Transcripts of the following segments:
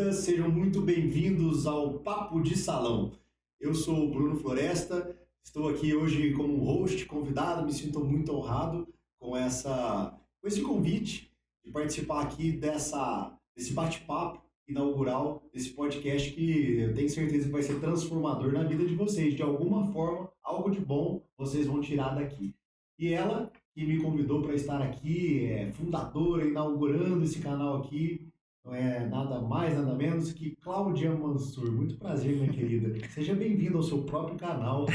bem-vindas, sejam muito bem-vindos ao Papo de Salão. Eu sou o Bruno Floresta, estou aqui hoje como host, convidado, me sinto muito honrado com esse convite de participar aqui desse bate-papo inaugural, desse podcast que eu tenho certeza que vai ser transformador na vida de vocês. De alguma forma, algo de bom vocês vão tirar daqui. E ela, que me convidou para estar aqui, é fundadora, inaugurando esse canal aqui, não é nada mais, nada menos que Cláudia Mansur. Muito prazer, minha querida. Seja bem-vinda ao seu próprio canal.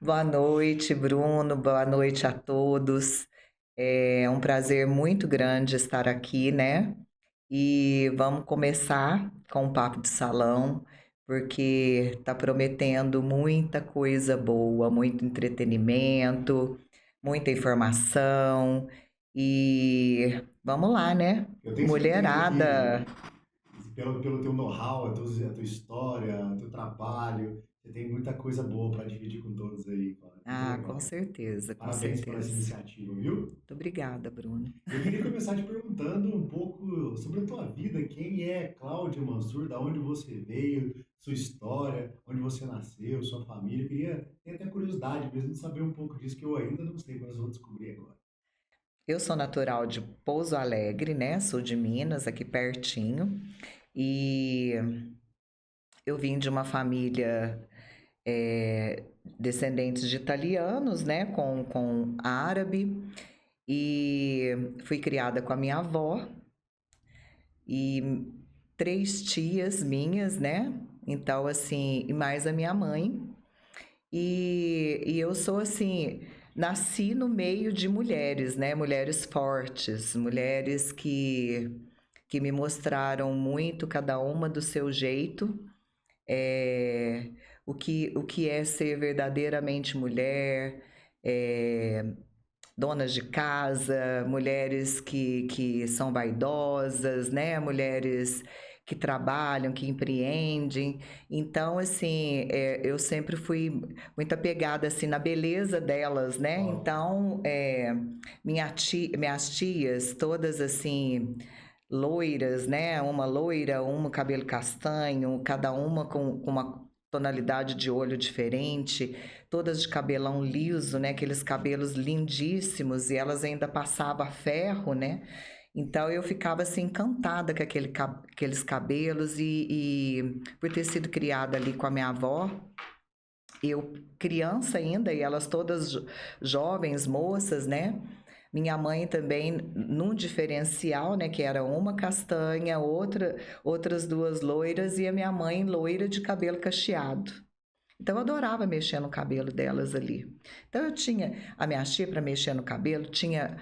Boa noite, Bruno. Boa noite a todos. É um prazer muito grande estar aqui, né? E vamos começar com o papo de salão, porque está prometendo muita coisa boa, muito entretenimento, muita informação. E vamos lá, né? Eu tenho certeza Mulherada. que, pelo teu know-how, a tua história, o teu trabalho, você tem muita coisa boa para dividir com todos aí, cara. Muito Ah, com legal. certeza, com Parabéns por essa certeza. iniciativa, viu? Muito obrigada, Bruno. Eu queria começar te perguntando um pouco sobre a tua vida. Quem é Cláudia Mansur? Da onde você veio? Sua história? Onde você nasceu? Sua família? Eu tenho até curiosidade mesmo de saber um pouco disso que eu ainda não sei, mas vou descobrir agora. Eu sou natural de Pouso Alegre, né? Sou de Minas, aqui pertinho. E eu vim de uma família descendentes de italianos, né? Com árabe. E fui criada com a minha avó e três tias minhas, né? Então, assim, e mais a minha mãe. E eu sou assim, nasci no meio de mulheres, né? Mulheres fortes, mulheres que me mostraram muito, cada uma do seu jeito, é, o que é ser verdadeiramente mulher, é, donas de casa, mulheres que são vaidosas, né? Mulheres que trabalham, que empreendem. Então, assim, eu sempre fui muito apegada assim na beleza delas, né? Uau. Então, minhas tias, todas assim loiras, né? Uma loira, uma cabelo castanho, cada uma com uma tonalidade de olho diferente, todas de cabelão liso, né? Aqueles cabelos lindíssimos e elas ainda passavam ferro, né? Então eu ficava assim encantada com aqueles cabelos e por ter sido criada ali com a minha avó, eu criança ainda e elas todas jovens, moças, né? Minha mãe também num diferencial, né, que era uma castanha, outras duas loiras e a minha mãe loira de cabelo cacheado. Então eu adorava mexer no cabelo delas ali. Então eu tinha a minha tia para mexer no cabelo, tinha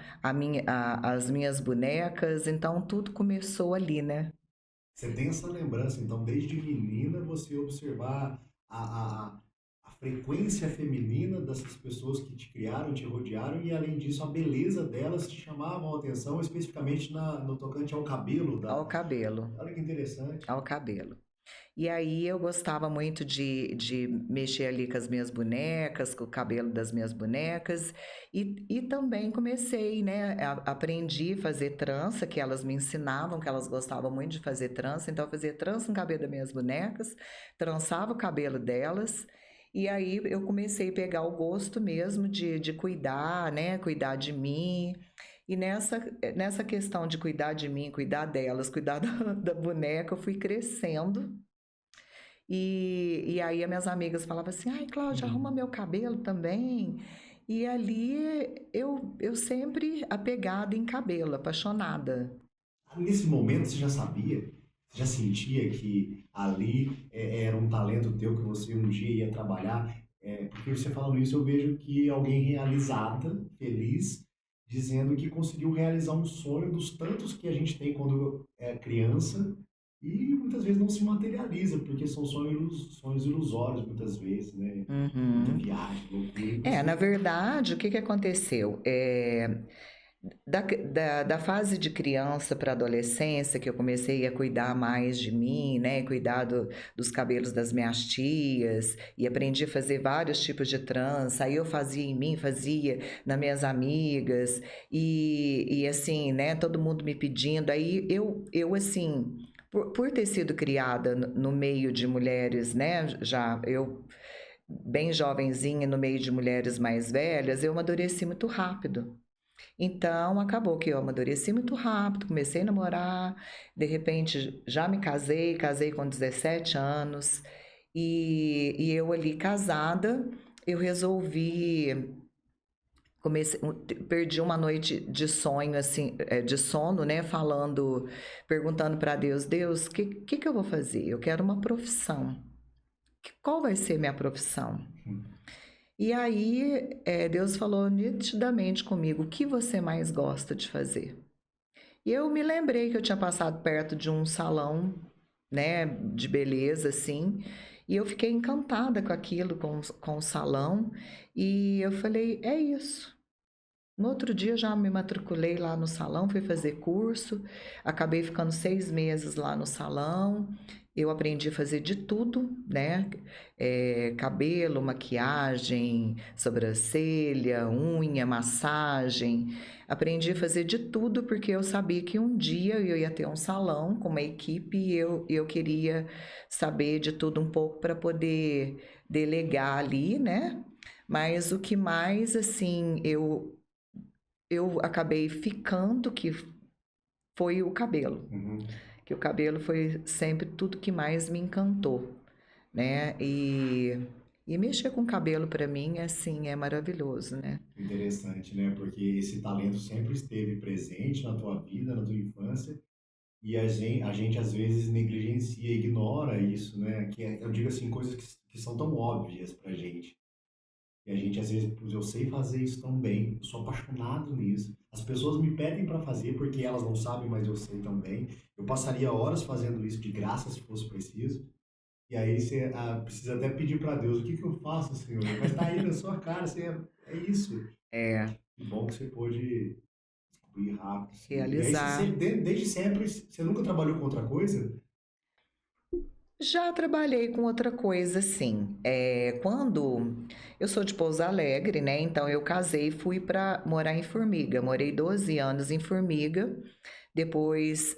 as minhas bonecas, então tudo começou ali, né? Você tem essa lembrança, então, desde menina, você observar a frequência feminina dessas pessoas que te criaram, te rodearam, e além disso, a beleza delas te chamavam a atenção, especificamente no tocante ao cabelo Ao da. cabelo, Olha que interessante. ao cabelo. E aí eu gostava muito de mexer ali com as minhas bonecas, com o cabelo das minhas bonecas, e também comecei, né? Aprendi a fazer trança, que elas me ensinavam, que elas gostavam muito de fazer trança, então eu fazia trança no cabelo das minhas bonecas, trançava o cabelo delas, e aí eu comecei a pegar o gosto mesmo de cuidar, né? Cuidar de mim. E nessa questão de cuidar de mim, cuidar delas, cuidar da boneca, eu fui crescendo e aí as minhas amigas falavam assim, ai, Cláudia, arruma meu cabelo também. E ali eu sempre apegada em cabelo, apaixonada. Nesse momento, você já sabia? Você já sentia que ali era um talento teu que você um dia ia trabalhar? Porque você falando isso, eu vejo que alguém realizada, feliz, dizendo que conseguiu realizar um sonho dos tantos que a gente tem quando é criança e muitas vezes não se materializa, porque são sonhos ilusórios muitas vezes, né? Muita Uhum. viagem, loucura, e Na você. verdade, o que que aconteceu? Da fase de criança para adolescência, que eu comecei a cuidar mais de mim, né? Cuidar dos cabelos das minhas tias, e aprendi a fazer vários tipos de trança. Aí eu fazia em mim, fazia nas minhas amigas, e assim, né? Todo mundo me pedindo. Aí eu assim. Por ter sido criada no meio de mulheres, né? Já eu, bem jovenzinha, no meio de mulheres mais velhas, eu amadureci muito rápido. Então, acabou que eu amadureci muito rápido, comecei a namorar, de repente já me casei, casei com 17 anos, e eu ali casada, eu resolvi. Perdi uma noite de sonho, assim, de sono, né? Falando, perguntando para Deus, Deus, o que eu vou fazer? Eu quero uma profissão. Qual vai ser minha profissão? E aí, Deus falou nitidamente comigo, o que você mais gosta de fazer? E eu me lembrei que eu tinha passado perto de um salão, né, de beleza, assim, e eu fiquei encantada com aquilo, com o salão, e eu falei, é isso. No outro dia já me matriculei lá no salão, fui fazer curso, acabei ficando 6 meses lá no salão. Eu aprendi a fazer de tudo, né? Cabelo, maquiagem, sobrancelha, unha, massagem. Aprendi a fazer de tudo porque eu sabia que um dia eu ia ter um salão com uma equipe e eu queria saber de tudo um pouco para poder delegar ali, né? Mas o que mais, assim, eu acabei ficando, que foi o cabelo. Que o cabelo foi sempre tudo que mais me encantou, né? E mexer com cabelo para mim, assim, é maravilhoso, né? Interessante, né? Porque esse talento sempre esteve presente na tua vida, na tua infância, e a gente às vezes negligencia, ignora isso, né? Eu digo assim, coisas que são tão óbvias pra gente. E a gente às vezes, "Putz, eu sei fazer isso tão bem, eu sou apaixonado nisso. As pessoas me pedem para fazer porque elas não sabem, mas eu sei também. Eu passaria horas fazendo isso de graça se fosse preciso. E aí você precisa até pedir para Deus, o que que eu faço, Senhor? Mas tá aí na sua cara, é isso. É, Que bom que você pôde descobrir rápido, sim. E aí realizar. desde sempre, você nunca trabalhou com outra coisa? Já trabalhei com outra coisa, sim. Quando eu sou de Pouso Alegre, né? Então eu casei e fui para morar em Formiga. Morei 12 anos em Formiga. Depois,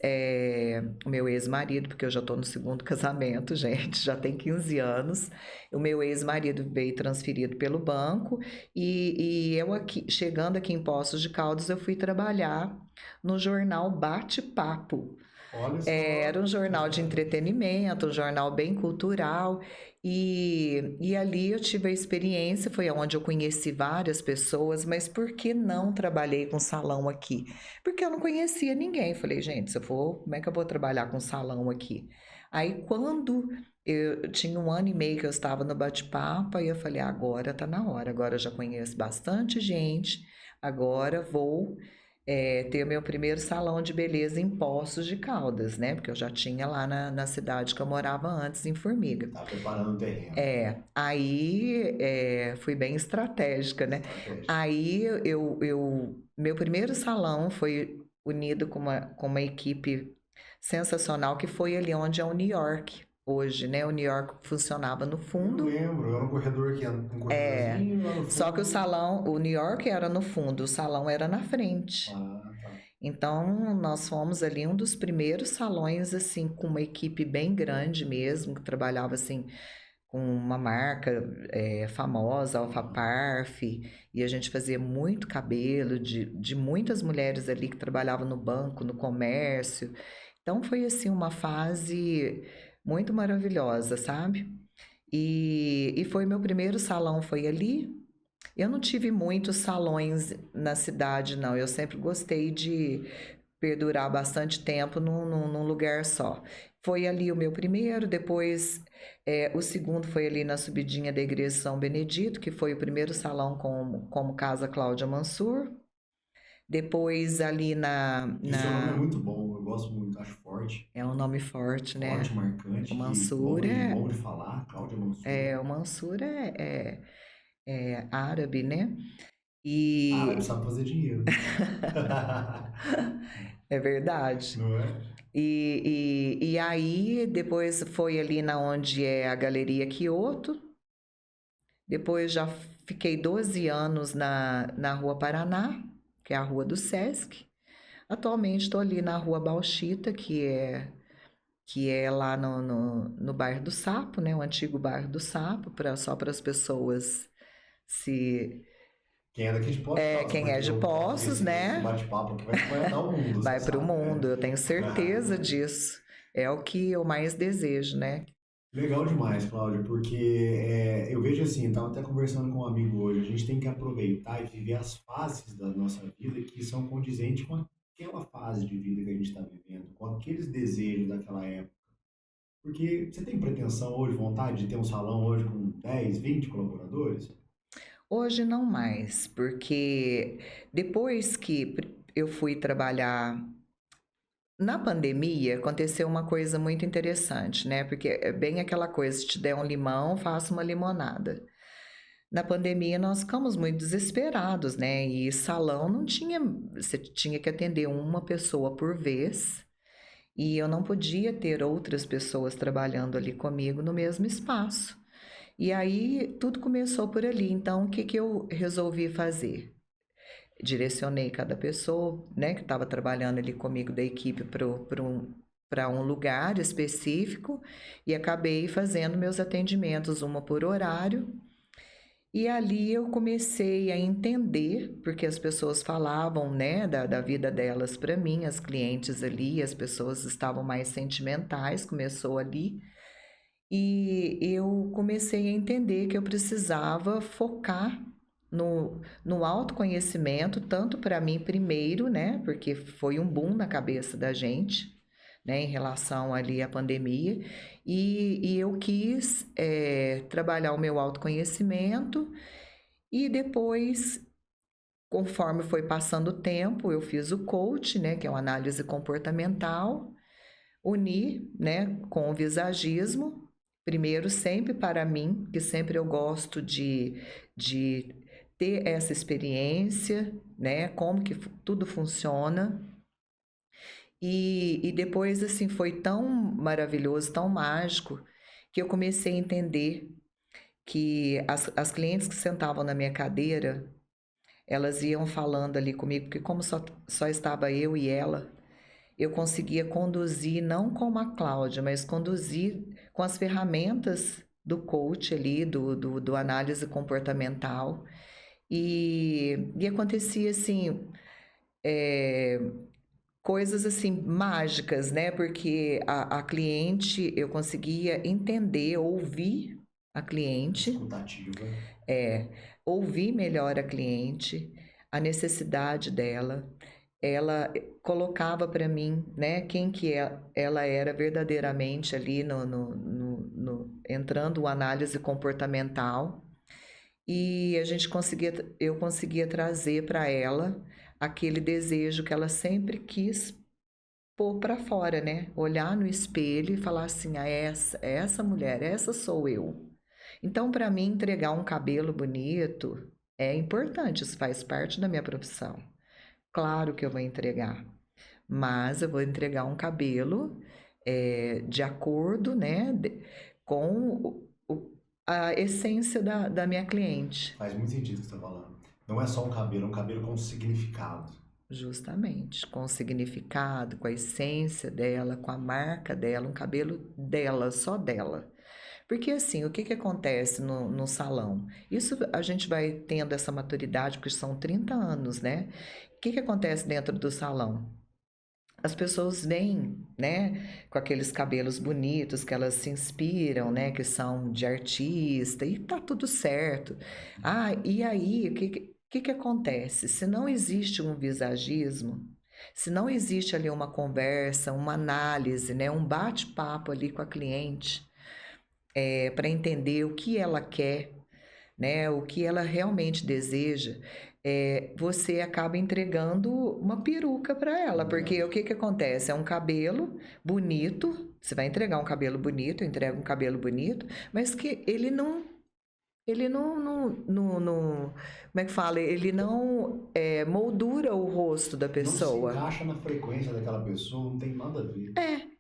o meu ex-marido, porque eu já estou no segundo casamento, gente, já tem 15 anos. O meu ex-marido veio transferido pelo banco e eu aqui, chegando aqui em Poços de Caldas, eu fui trabalhar no jornal Bate-Papo. Olha Era só, um que jornal de história. entretenimento, um jornal bem cultural, e ali eu tive a experiência, foi onde eu conheci várias pessoas, mas por que não trabalhei com salão aqui? Porque eu não conhecia ninguém. Falei, gente, se eu for, como é que eu vou trabalhar com salão aqui? Aí, quando eu tinha 1 ano e meio que eu estava no bate-papo, aí eu falei, agora tá na hora, agora eu já conheço bastante gente, agora vou ter o meu primeiro salão de beleza em Poços de Caldas, né? Porque eu já tinha lá na cidade que eu morava antes, em Formiga. Tá preparando o terreno. Aí fui bem estratégica, né? Estratégia. Aí meu primeiro salão foi unido com uma equipe sensacional que foi ali onde é o New York hoje, né? O New York funcionava no Eu fundo. lembro, era um corredor que um É, corredorzinho lá no só que fundo. o New York era no fundo, o salão era na frente. Ah, tá. Então, nós fomos ali um dos primeiros salões, assim, com uma equipe bem grande mesmo, que trabalhava, assim, com uma marca famosa, Alpha Parf, e a gente fazia muito cabelo de muitas mulheres ali que trabalhavam no banco, no comércio. Então, foi, assim, uma fase muito maravilhosa, sabe? E foi meu primeiro salão, foi ali. Eu não tive muitos salões na cidade, não. Eu sempre gostei de perdurar bastante tempo num lugar só. Foi ali o meu primeiro, depois o segundo foi ali na subidinha da Igreja São Benedito, que foi o primeiro salão como Casa Cláudia Mansur. Depois ali E o seu nome é muito bom, eu gosto muito, acho forte. é um nome forte, Forte, né? O marcante, que Mansur bom de falar, Cláudia Mansur. o Mansur é árabe, né? Árabe E sabe fazer dinheiro. é verdade. Não é? E aí, depois foi ali na onde é a Galeria Quioto. Depois já fiquei 12 anos na Rua Paraná, que é a rua do Sesc. Atualmente estou ali na Rua Bauxita, que é que é lá no bairro do Sapo, né? O antigo bairro do Sapo, só para as pessoas se. Quem é daqui de Poços sabe, Quem é porque de eu acho que Poços, esse né? bate-papo aqui vai espalhar o mundo, você Vai para o sabe, mundo, né? eu tenho certeza disso. É o que eu mais desejo, né? Legal demais, Cláudio, porque eu vejo assim, estava até conversando com um amigo hoje, a gente tem que aproveitar e viver as fases da nossa vida que são condizentes com aquela fase de vida que a gente está vivendo, com aqueles desejos daquela época. Porque você tem pretensão hoje, vontade de ter um salão hoje com 10, 20 colaboradores? Hoje não mais, porque depois que eu fui trabalhar na pandemia, aconteceu uma coisa muito interessante, né? Porque é bem aquela coisa, se te der um limão, faça uma limonada. Na pandemia, nós ficamos muito desesperados, né? E salão não tinha, você tinha que atender uma pessoa por vez, e eu não podia ter outras pessoas trabalhando ali comigo no mesmo espaço. E aí tudo começou por ali. Então, o que que eu resolvi fazer? Direcionei cada pessoa, né, que estava trabalhando ali comigo da equipe para um lugar específico e acabei fazendo meus atendimentos, uma por horário. E ali eu comecei a entender, porque as pessoas falavam, né, da vida delas para mim, as clientes ali, as pessoas estavam mais sentimentais, começou ali. E eu comecei a entender que eu precisava focar no autoconhecimento, tanto para mim primeiro, né? Porque foi um boom na cabeça da gente, né? Em relação ali à pandemia. E eu quis trabalhar o meu autoconhecimento e depois, conforme foi passando o tempo, eu fiz o coach, né? Que é uma análise comportamental, unir, né, com o visagismo, primeiro sempre para mim, que sempre eu gosto de ter essa experiência, né, como que tudo funciona. E depois, assim, foi tão maravilhoso, tão mágico, que eu comecei a entender que as clientes que sentavam na minha cadeira, elas iam falando ali comigo, porque como só estava eu e ela, eu conseguia conduzir, não como a Cláudia, mas conduzir com as ferramentas do coach ali, do análise comportamental. E acontecia assim, é, coisas assim mágicas, né? Porque a cliente, eu conseguia entender, ouvir a cliente, Escutativa. é, ouvir melhor a cliente, a necessidade dela. Ela colocava para mim, né, quem que ela era verdadeiramente ali entrando a análise comportamental e eu conseguia trazer para ela aquele desejo que ela sempre quis pôr para fora, né? Olhar no espelho e falar assim: ah, essa mulher, essa sou eu. Então, para mim, entregar um cabelo bonito é importante, isso faz parte da minha profissão. Claro que eu vou entregar, mas eu vou entregar um cabelo de acordo, né, com a essência da minha cliente. Faz muito sentido o que você está falando. Não é só um cabelo com significado. Justamente, com o significado, com a essência dela, com a marca dela, um cabelo dela, só dela. Porque assim, o que que acontece no salão? Isso a gente vai tendo essa maturidade, porque são 30 anos, né? O que que acontece dentro do salão? As pessoas vêm, né, com aqueles cabelos bonitos que elas se inspiram, né, que são de artista, e tá tudo certo. Ah, e aí, o que que acontece? Se não existe um visagismo, se não existe ali uma conversa, uma análise, né, um bate-papo ali com a cliente, para entender o que ela quer, né, o que ela realmente deseja, você acaba entregando uma peruca para ela, porque o Verdade. que que acontece? É um cabelo bonito, você vai entregar um cabelo bonito, entrega um cabelo bonito, mas que ele não, como é que fala? Ele não moldura o rosto da Não se pessoa. encaixa na frequência daquela pessoa, não tem nada a ver.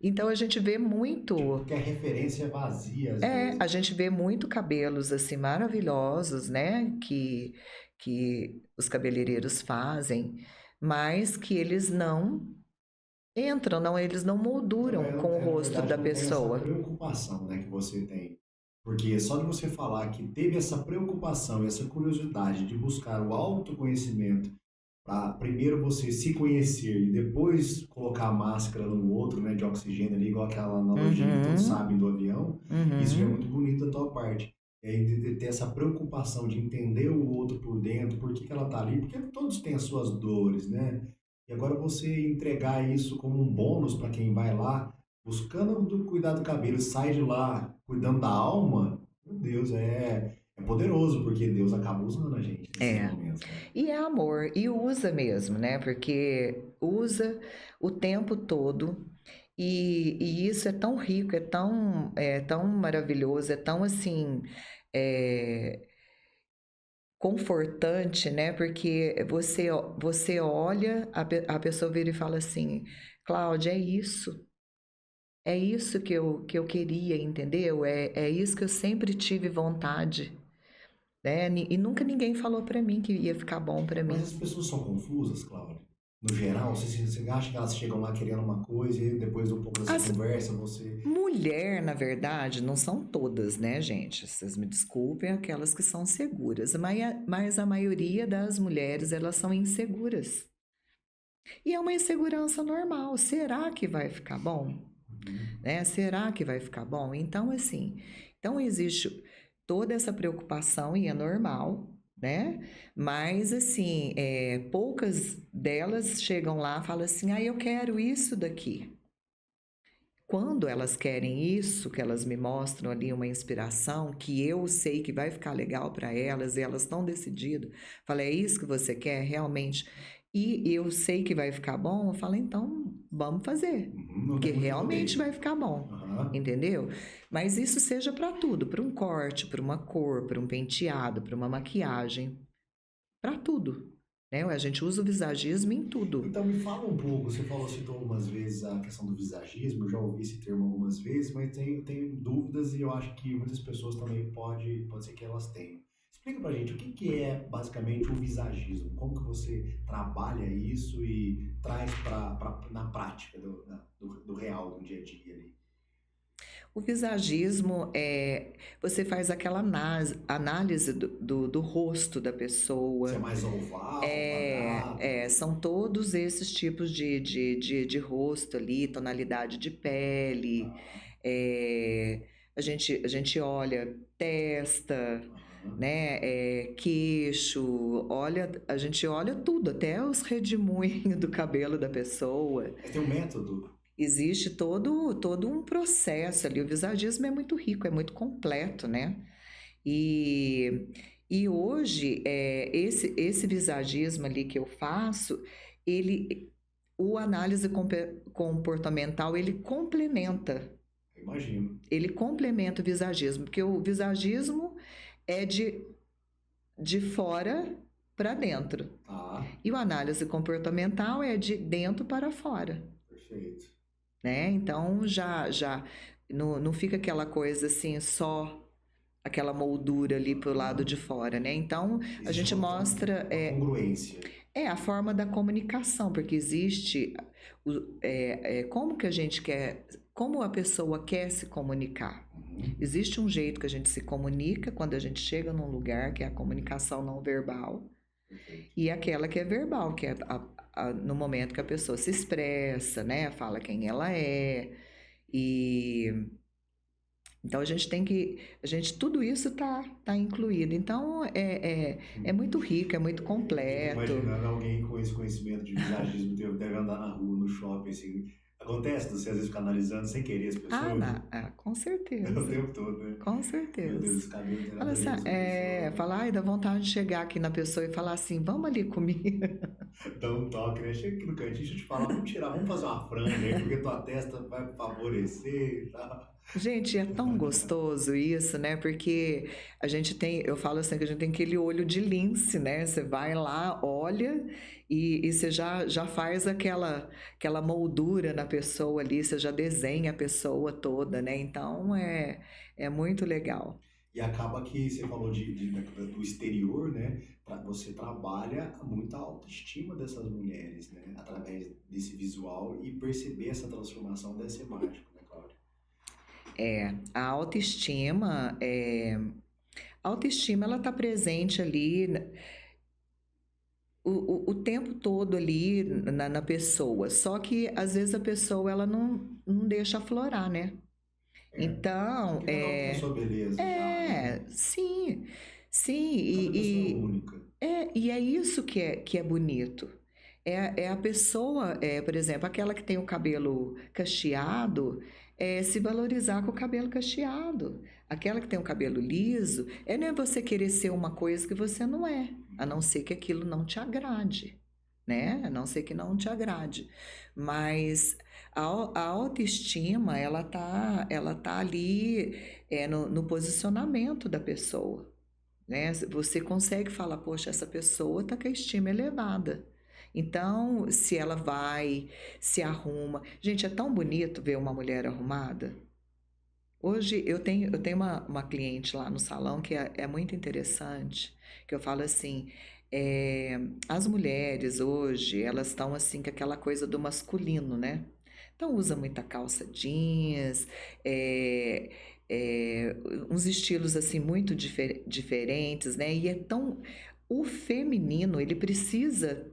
Então a gente vê Tipo, muito. que a referência é vazia às vezes. A gente vê muito cabelos assim maravilhosos, né? Que os cabeleireiros fazem, mas que eles Entram, não, eles não Não molduram com o na rosto verdade, da não tem essa pessoa. preocupação, né, que você tem. Porque só de você falar que teve essa preocupação e essa curiosidade de buscar o autoconhecimento para primeiro você se conhecer e depois colocar a máscara no outro, né, de oxigênio ali, igual aquela analogia que todos Uhum, sabem do avião, isso já é muito uhum. bonito da tua parte. É de ter essa preocupação de entender o outro por dentro, por que que ela tá ali, porque todos têm as suas dores, né? E agora você entregar isso como um bônus para quem vai lá buscando cuidar do cabelo, sai de lá cuidando da alma, meu Deus, é poderoso, porque Deus acaba usando a gente nesses É. momentos, né? E é amor, e usa mesmo, né? Porque usa o tempo todo. E isso é tão rico, é tão maravilhoso, é tão assim, é, confortante, né? Porque você olha, a pessoa vira e fala assim, Cláudia, é isso que eu queria, entendeu? É isso que eu sempre tive vontade, né? E nunca ninguém falou pra mim que ia ficar bom pra Mas mim. as pessoas são confusas, Cláudio? No geral, você acha que elas chegam lá querendo uma coisa e depois de um pouco dessa As conversa você. mulher, na verdade, não são todas, né, gente? Vocês me desculpem, aquelas que são seguras, mas a maioria das mulheres, elas são inseguras. E é uma insegurança normal. Será que vai ficar bom? Uhum. Né? Será que vai ficar bom? Então, assim, então existe toda essa preocupação e é normal, né? Mas, assim, poucas delas chegam lá e falam assim, ah, eu quero isso daqui. Quando elas querem isso, que elas me mostram ali uma inspiração, que eu sei que vai ficar legal para elas e elas estão decididas, fala, é isso que você quer realmente? E eu sei que vai ficar bom, eu falo, então vamos fazer, Uhum, não porque tem muito realmente rodeio. vai ficar bom, Aham. entendeu? Mas isso seja para tudo, para um corte, para uma cor, para um penteado, para uma maquiagem, para tudo, né? A gente usa o visagismo em tudo. Então me fala um pouco, você falou, citou algumas vezes a questão do visagismo, eu já ouvi esse termo algumas vezes, mas tenho dúvidas e eu acho que muitas pessoas também pode ser que elas tenham. Explica pra gente o que que é basicamente o visagismo, como que você trabalha isso e traz na prática do real, do dia a dia ali. O visagismo você faz aquela análise do rosto da Se é pessoa. mais oval, quadrado. São todos esses tipos de rosto ali, tonalidade de pele. Tá. é, a gente olha testa, Aham. né? Queixo, a gente olha tudo, até os redemoinhos do cabelo da pessoa. Mas tem um método. Existe todo um processo ali. O visagismo é muito rico, é muito completo, né? E, e hoje, esse visagismo ali que eu faço, ele, o análise comportamental, Imagino. ele complementa o visagismo, porque o visagismo é de fora para dentro, Tá. e o análise comportamental é de dentro para fora. Perfeito. Né? Então já não fica aquela coisa assim, só aquela moldura ali pro lado Aham. de fora, né? Então a Existe gente mostra uma congruência. a forma da comunicação, porque existe como que a gente quer, como a pessoa quer se comunicar. Uhum. Existe um jeito que a gente se comunica quando a gente chega num lugar, que é a comunicação não verbal, Perfeito. e aquela que é verbal, que é no momento que a pessoa se expressa, né? Fala quem ela é. E então tudo isso tá incluído. Então é muito rico, é muito Eu fico completo. imaginando alguém com esse conhecimento de visagismo deve andar na rua, no shopping, assim. Acontece, você às vezes fica analisando sem querer as pessoas Com o certeza, tempo todo, né? com Meu Deus, certeza. esse cabelo não tem Fala nada a assim, ver com essa pessoa. fala, ai, dá vontade de chegar aqui na pessoa e falar assim, vamos ali comigo. Dá um toque, né? Chega aqui no cantinho, deixa eu te falar, vamos fazer uma franja aí, porque tua testa vai favorecer e tal. Gente, é tão gostoso isso, né? Porque eu falo assim que a gente tem aquele olho de lince, né? Você vai lá, olha e você já faz aquela moldura na pessoa ali, você já desenha a pessoa toda, né? Então é muito legal. E acaba que você falou do exterior, né? Você trabalha muita autoestima dessas mulheres, né? Através desse visual e perceber essa transformação deve ser mágico, né, Cláudia? A autoestima, a autoestima ela está presente ali o tempo todo ali na pessoa, só que às vezes a pessoa ela não deixa aflorar, né? Então, Porque cada um tem a sua beleza já, né? sim, sim, Cada pessoa é única. e é isso que é bonito. É a pessoa, por exemplo, aquela que tem o cabelo cacheado, se valorizar com o cabelo cacheado. Aquela que tem o cabelo liso, não é você querer ser uma coisa que você não é, a não ser que aquilo não te agrade, né? A não ser que não te agrade. Mas a autoestima, ela tá ali no posicionamento da pessoa, né? Você consegue falar, poxa, essa pessoa tá com a estima elevada. Então, se ela vai, se arruma. Gente, é tão bonito ver uma mulher arrumada. Hoje eu tenho uma cliente lá no salão que é muito interessante, que eu falo assim, as mulheres hoje, elas estão assim com aquela coisa do masculino, né? Então usa muita calça jeans, é, é, uns estilos assim muito diferentes, né? E é tão... O feminino, ele precisa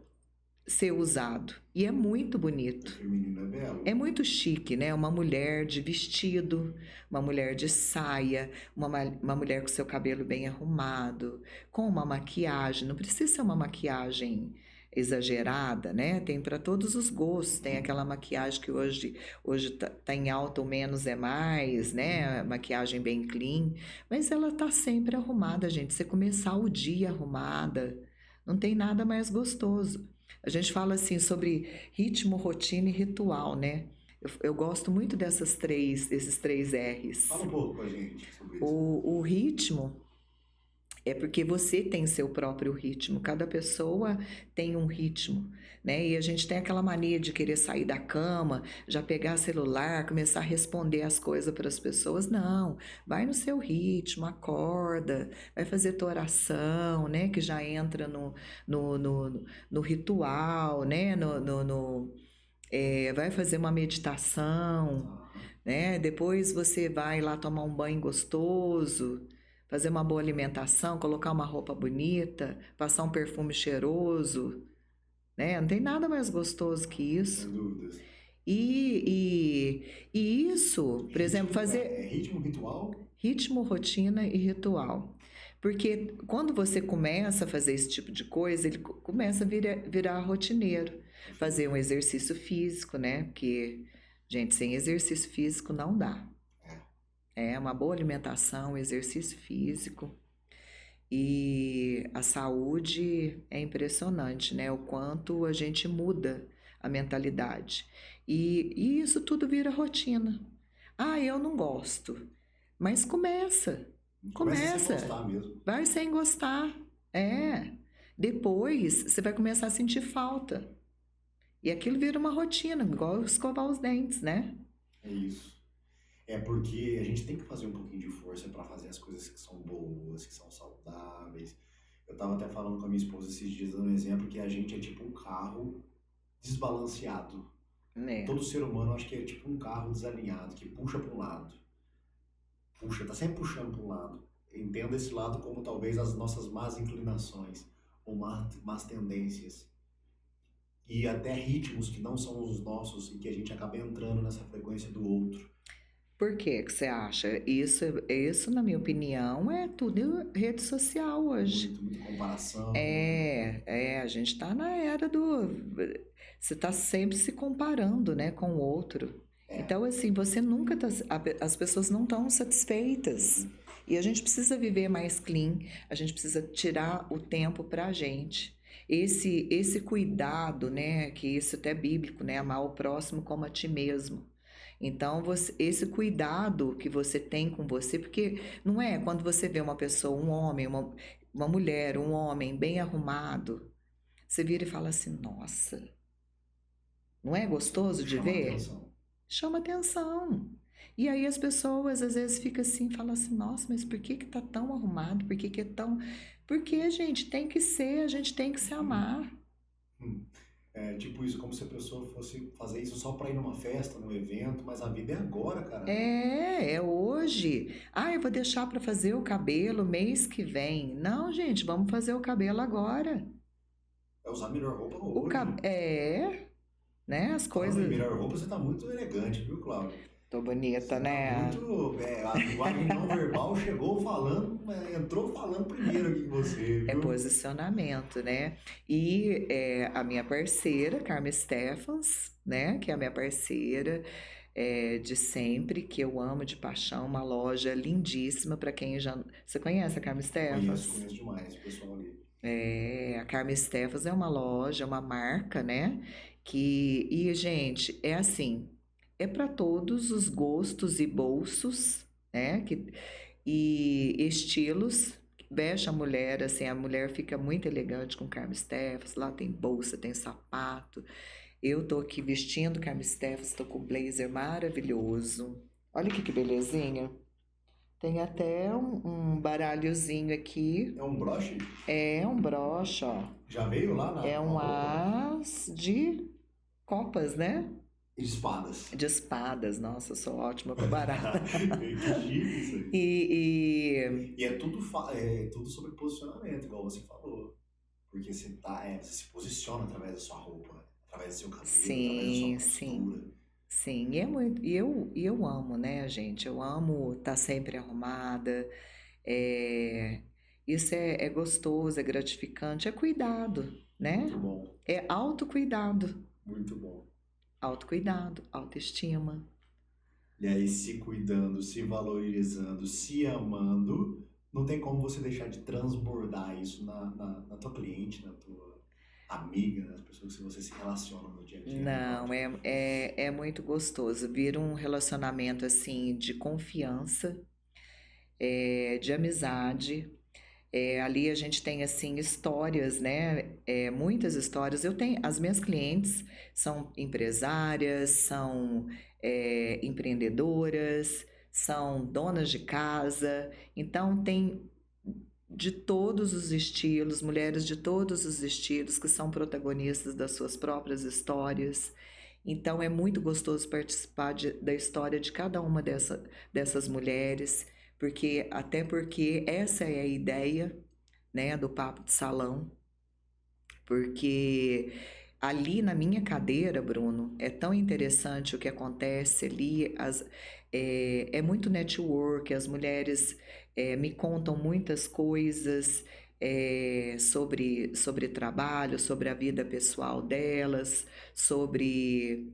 ser usado, e é muito O bonito. feminino é É belo. muito chique, né? Uma mulher de vestido, uma mulher de saia, uma mulher com seu cabelo bem arrumado, com uma maquiagem. Não precisa ser uma maquiagem exagerada, né? Tem para todos os gostos. Tem aquela maquiagem que hoje tá em alta, ou menos é mais, né? Maquiagem bem clean, mas ela tá sempre arrumada, gente. Você começar o dia arrumada, não tem nada mais gostoso. A gente fala assim sobre ritmo, rotina e ritual, né? Eu gosto muito desses três R's. Fala um pouco com a gente sobre isso. O ritmo é porque você tem seu próprio ritmo, cada pessoa tem um ritmo, né? E a gente tem aquela mania de querer sair da cama, já pegar celular, começar a responder as coisas para as pessoas. Não, vai no seu ritmo, acorda, vai fazer tua oração, né? Que já entra no ritual, né? Vai fazer uma meditação, Aham. né? Depois você vai lá tomar um banho gostoso, fazer uma boa alimentação, colocar uma roupa bonita, passar um perfume cheiroso, né? Não tem nada mais gostoso que Sem isso. dúvidas. E isso, por exemplo, É fazer ritmo ritual? ritmo, rotina e ritual. Porque quando você começa a fazer esse tipo de coisa, ele começa a virar rotineiro. Fazer um exercício físico, né? Porque, gente, sem exercício físico não dá. É uma boa alimentação, exercício físico. E a saúde é impressionante, né? O quanto a gente muda a mentalidade. E isso tudo vira rotina. Ah, eu não gosto. Mas começa. Começa sem Começa. gostar mesmo. Vai sem gostar. É. Depois você vai começar a sentir falta. E aquilo vira uma rotina, igual escovar os dentes, né? É isso. É porque a gente tem que fazer um pouquinho de força para fazer as coisas que são boas, que são saudáveis. Eu tava até falando com a minha esposa esses dias, dando um exemplo, que a gente é tipo um carro desbalanceado. É. Todo ser humano, acho que é tipo um carro desalinhado, que puxa para um lado. Puxa, tá sempre puxando para um lado. Entenda esse lado como talvez as nossas más inclinações ou más tendências. E até ritmos que não são os nossos e que a gente acaba entrando nessa frequência do outro. Por que que você acha? Isso, na minha opinião, é tudo rede social hoje. Muita comparação. A gente está na era do... Você está sempre se comparando, né, com o outro. Então, assim, você nunca tá... As pessoas não estão satisfeitas. E a gente precisa viver mais clean, a gente precisa tirar o tempo para a gente. Esse cuidado, né, que isso até é bíblico, né, amar o próximo como a ti mesmo. Então, esse cuidado que você tem com você, porque não é quando você vê uma pessoa, um homem, uma mulher, um homem bem arrumado, você vira e fala assim: nossa, não é gostoso de Chama ver? atenção. Chama atenção. E aí as pessoas às vezes ficam assim, falam assim, nossa, mas por que que tá tão arrumado? Por que que é tão... Porque, gente, tem que ser, a gente tem que se amar. Hum. É tipo isso, como se a pessoa fosse fazer isso só pra ir numa festa, num evento, mas a vida é agora, cara. É hoje. Ah, eu vou deixar para fazer o cabelo mês que vem. Não, gente, vamos fazer o cabelo agora. É usar a melhor roupa O cab... hoje. né? As Falando em coisas. melhor roupa, você tá muito elegante, viu, Cláudio? Tô bonita, Você tá né? muito. A linguagem não verbal chegou falando, entrou falando primeiro aqui que você, É viu? posicionamento, né? E a minha parceira, Carmen Stephens, né? Que é a minha parceira de sempre, que eu amo de paixão, uma loja lindíssima para quem já. Você conhece a Carmen Conheço, Stephens? conheço demais o pessoal ali. A Carmen Stephens é uma loja, uma marca, né? Gente, é assim, é para todos os gostos e bolsos, né? E estilos. Veste a mulher, assim, a mulher fica muito elegante com Carmen Stephens. Lá tem bolsa, tem sapato. Eu tô aqui vestindo Carmen Stephens, tô com um blazer maravilhoso. Olha aqui que belezinha. Tem até um baralhozinho aqui. É um broche? É um broche, ó. Já veio lá É com a um roupa? as de copas, né? E de espadas. De espadas. Nossa, eu sou ótima com baralho. Que chique isso aí. E, E é tudo sobre posicionamento, igual você falou. Porque você se posiciona através da sua roupa, através do seu cabelo, através da sua sim, sim, postura. sim. E é muito, eu amo, né, gente? Eu amo estar sempre arrumada. É, isso é gostoso, é gratificante, é cuidado, né? Muito bom, É autocuidado, muito bom. autocuidado, autoestima. E aí, se cuidando, se valorizando, se amando, não tem como você deixar de transbordar isso na tua cliente, na tua amiga, nas pessoas que você se relaciona no dia a dia, né, Não, Cláudio? é muito gostoso. Vira um relacionamento assim de confiança, de amizade. Ali a gente tem assim histórias, né? Muitas histórias. Eu tenho, as minhas clientes são empresárias, são empreendedoras, são donas de casa. Então tem de todos os estilos, mulheres de todos os estilos que são protagonistas das suas próprias histórias. Então é muito gostoso participar da história de cada uma dessas mulheres, até porque essa é a ideia, né, do papo de salão, porque ali na minha cadeira, Bruno, é tão interessante o que acontece ali, é muito network, as mulheres me contam muitas coisas sobre trabalho, sobre a vida pessoal delas, sobre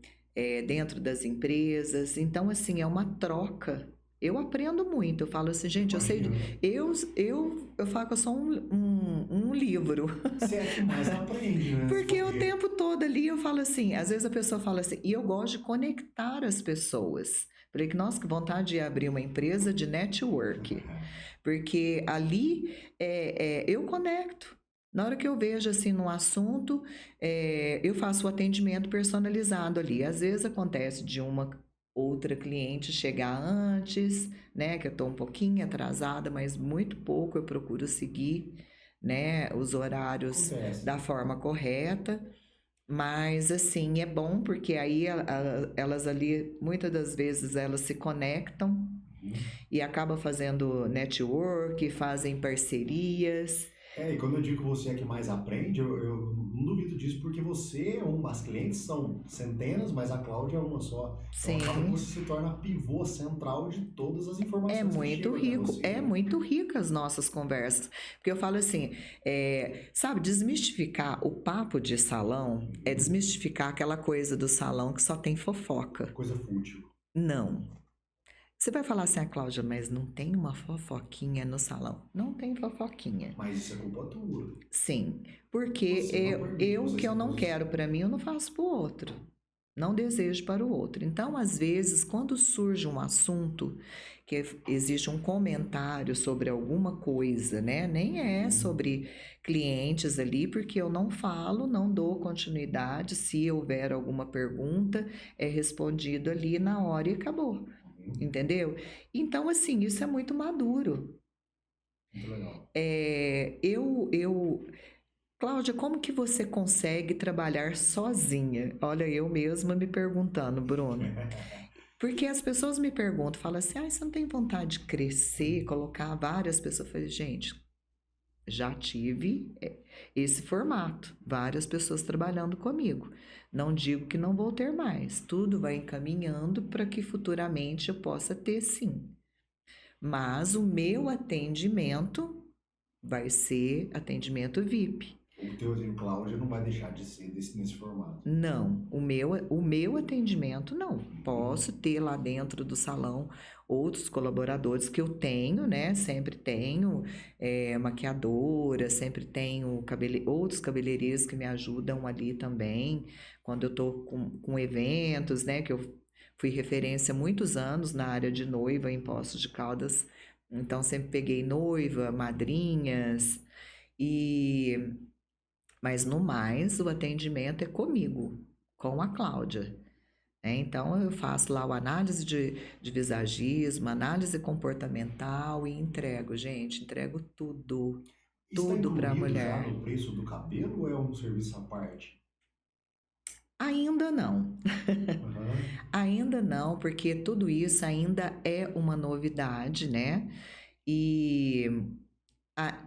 dentro das empresas. Então, assim, é uma troca. Eu aprendo muito, eu falo assim, gente, eu sei, Imagino. eu falo que eu sou um livro. Você é que mais aprende, né? Porque o tempo todo ali eu falo assim, às vezes a pessoa fala assim, e eu gosto de conectar as pessoas. Falei que, nossa, que vontade de abrir uma empresa de network. Porque ali eu conecto. Na hora que eu vejo assim no assunto, eu faço o atendimento personalizado ali. Às vezes acontece de uma outra cliente chegar antes, né? Que eu estou um pouquinho atrasada, mas muito pouco eu procuro seguir, né? Os horários Acontece. da forma correta. Mas assim, é bom porque aí elas ali, muitas das vezes, elas se conectam Uhum. e acabam fazendo network, fazem parcerias. E quando eu digo que você é que mais aprende, eu não duvido disso, porque você é uma, as clientes são centenas, mas a Cláudia é uma só. Então acaba que Sim, você se torna a pivô central de todas as é informações que muito chegam até rico, você, é né? muito rica as nossas conversas. Porque eu falo assim, sabe, desmistificar o papo de salão é Uhum. desmistificar aquela coisa do salão que só tem fofoca. Coisa fútil. Não. Você vai falar assim, Cláudia, mas não tem uma fofoquinha no salão? Não tem fofoquinha. Mas isso é culpa tua. Sim, porque Você não permite, eu você que eu se não quero posiciona. para mim, eu não faço para o outro. Não desejo para o outro. Então, às vezes, quando surge um assunto que existe um comentário sobre alguma coisa, né? Nem é Uhum. sobre clientes ali, porque eu não falo, não dou continuidade. Se houver alguma pergunta, é respondido ali na hora e acabou. entendeu? Então, assim, isso é muito maduro. Muito legal. Cláudia, como que você consegue trabalhar sozinha? Olha, eu mesma me perguntando, Bruno. Porque as pessoas me perguntam, falam assim, você não tem vontade de crescer, colocar várias pessoas? Eu falei, gente, já tive esse formato, várias pessoas trabalhando comigo. Não digo que não vou ter mais, tudo vai encaminhando para que futuramente eu possa ter sim. Mas o meu atendimento vai ser atendimento VIP. O teu em Cláudia não vai deixar de ser nesse formato. Não, o meu atendimento não. Posso ter lá dentro do salão outros colaboradores que eu tenho, né? Sempre tenho maquiadora, sempre tenho outros cabeleireiros que me ajudam ali também. Quando eu tô com eventos, né? Que eu fui referência há muitos anos na área de noiva em Poços de Caldas. Então, sempre peguei noiva, madrinhas e mas no mais, o atendimento é comigo, com a Cláudia. Então, eu faço lá o análise de visagismo, análise comportamental e entrego, gente, entrego tudo, Está tudo para a incluído já mulher. no preço do cabelo ou é um serviço à parte? Ainda não, Aham. ainda não, porque tudo isso ainda é uma novidade, né? E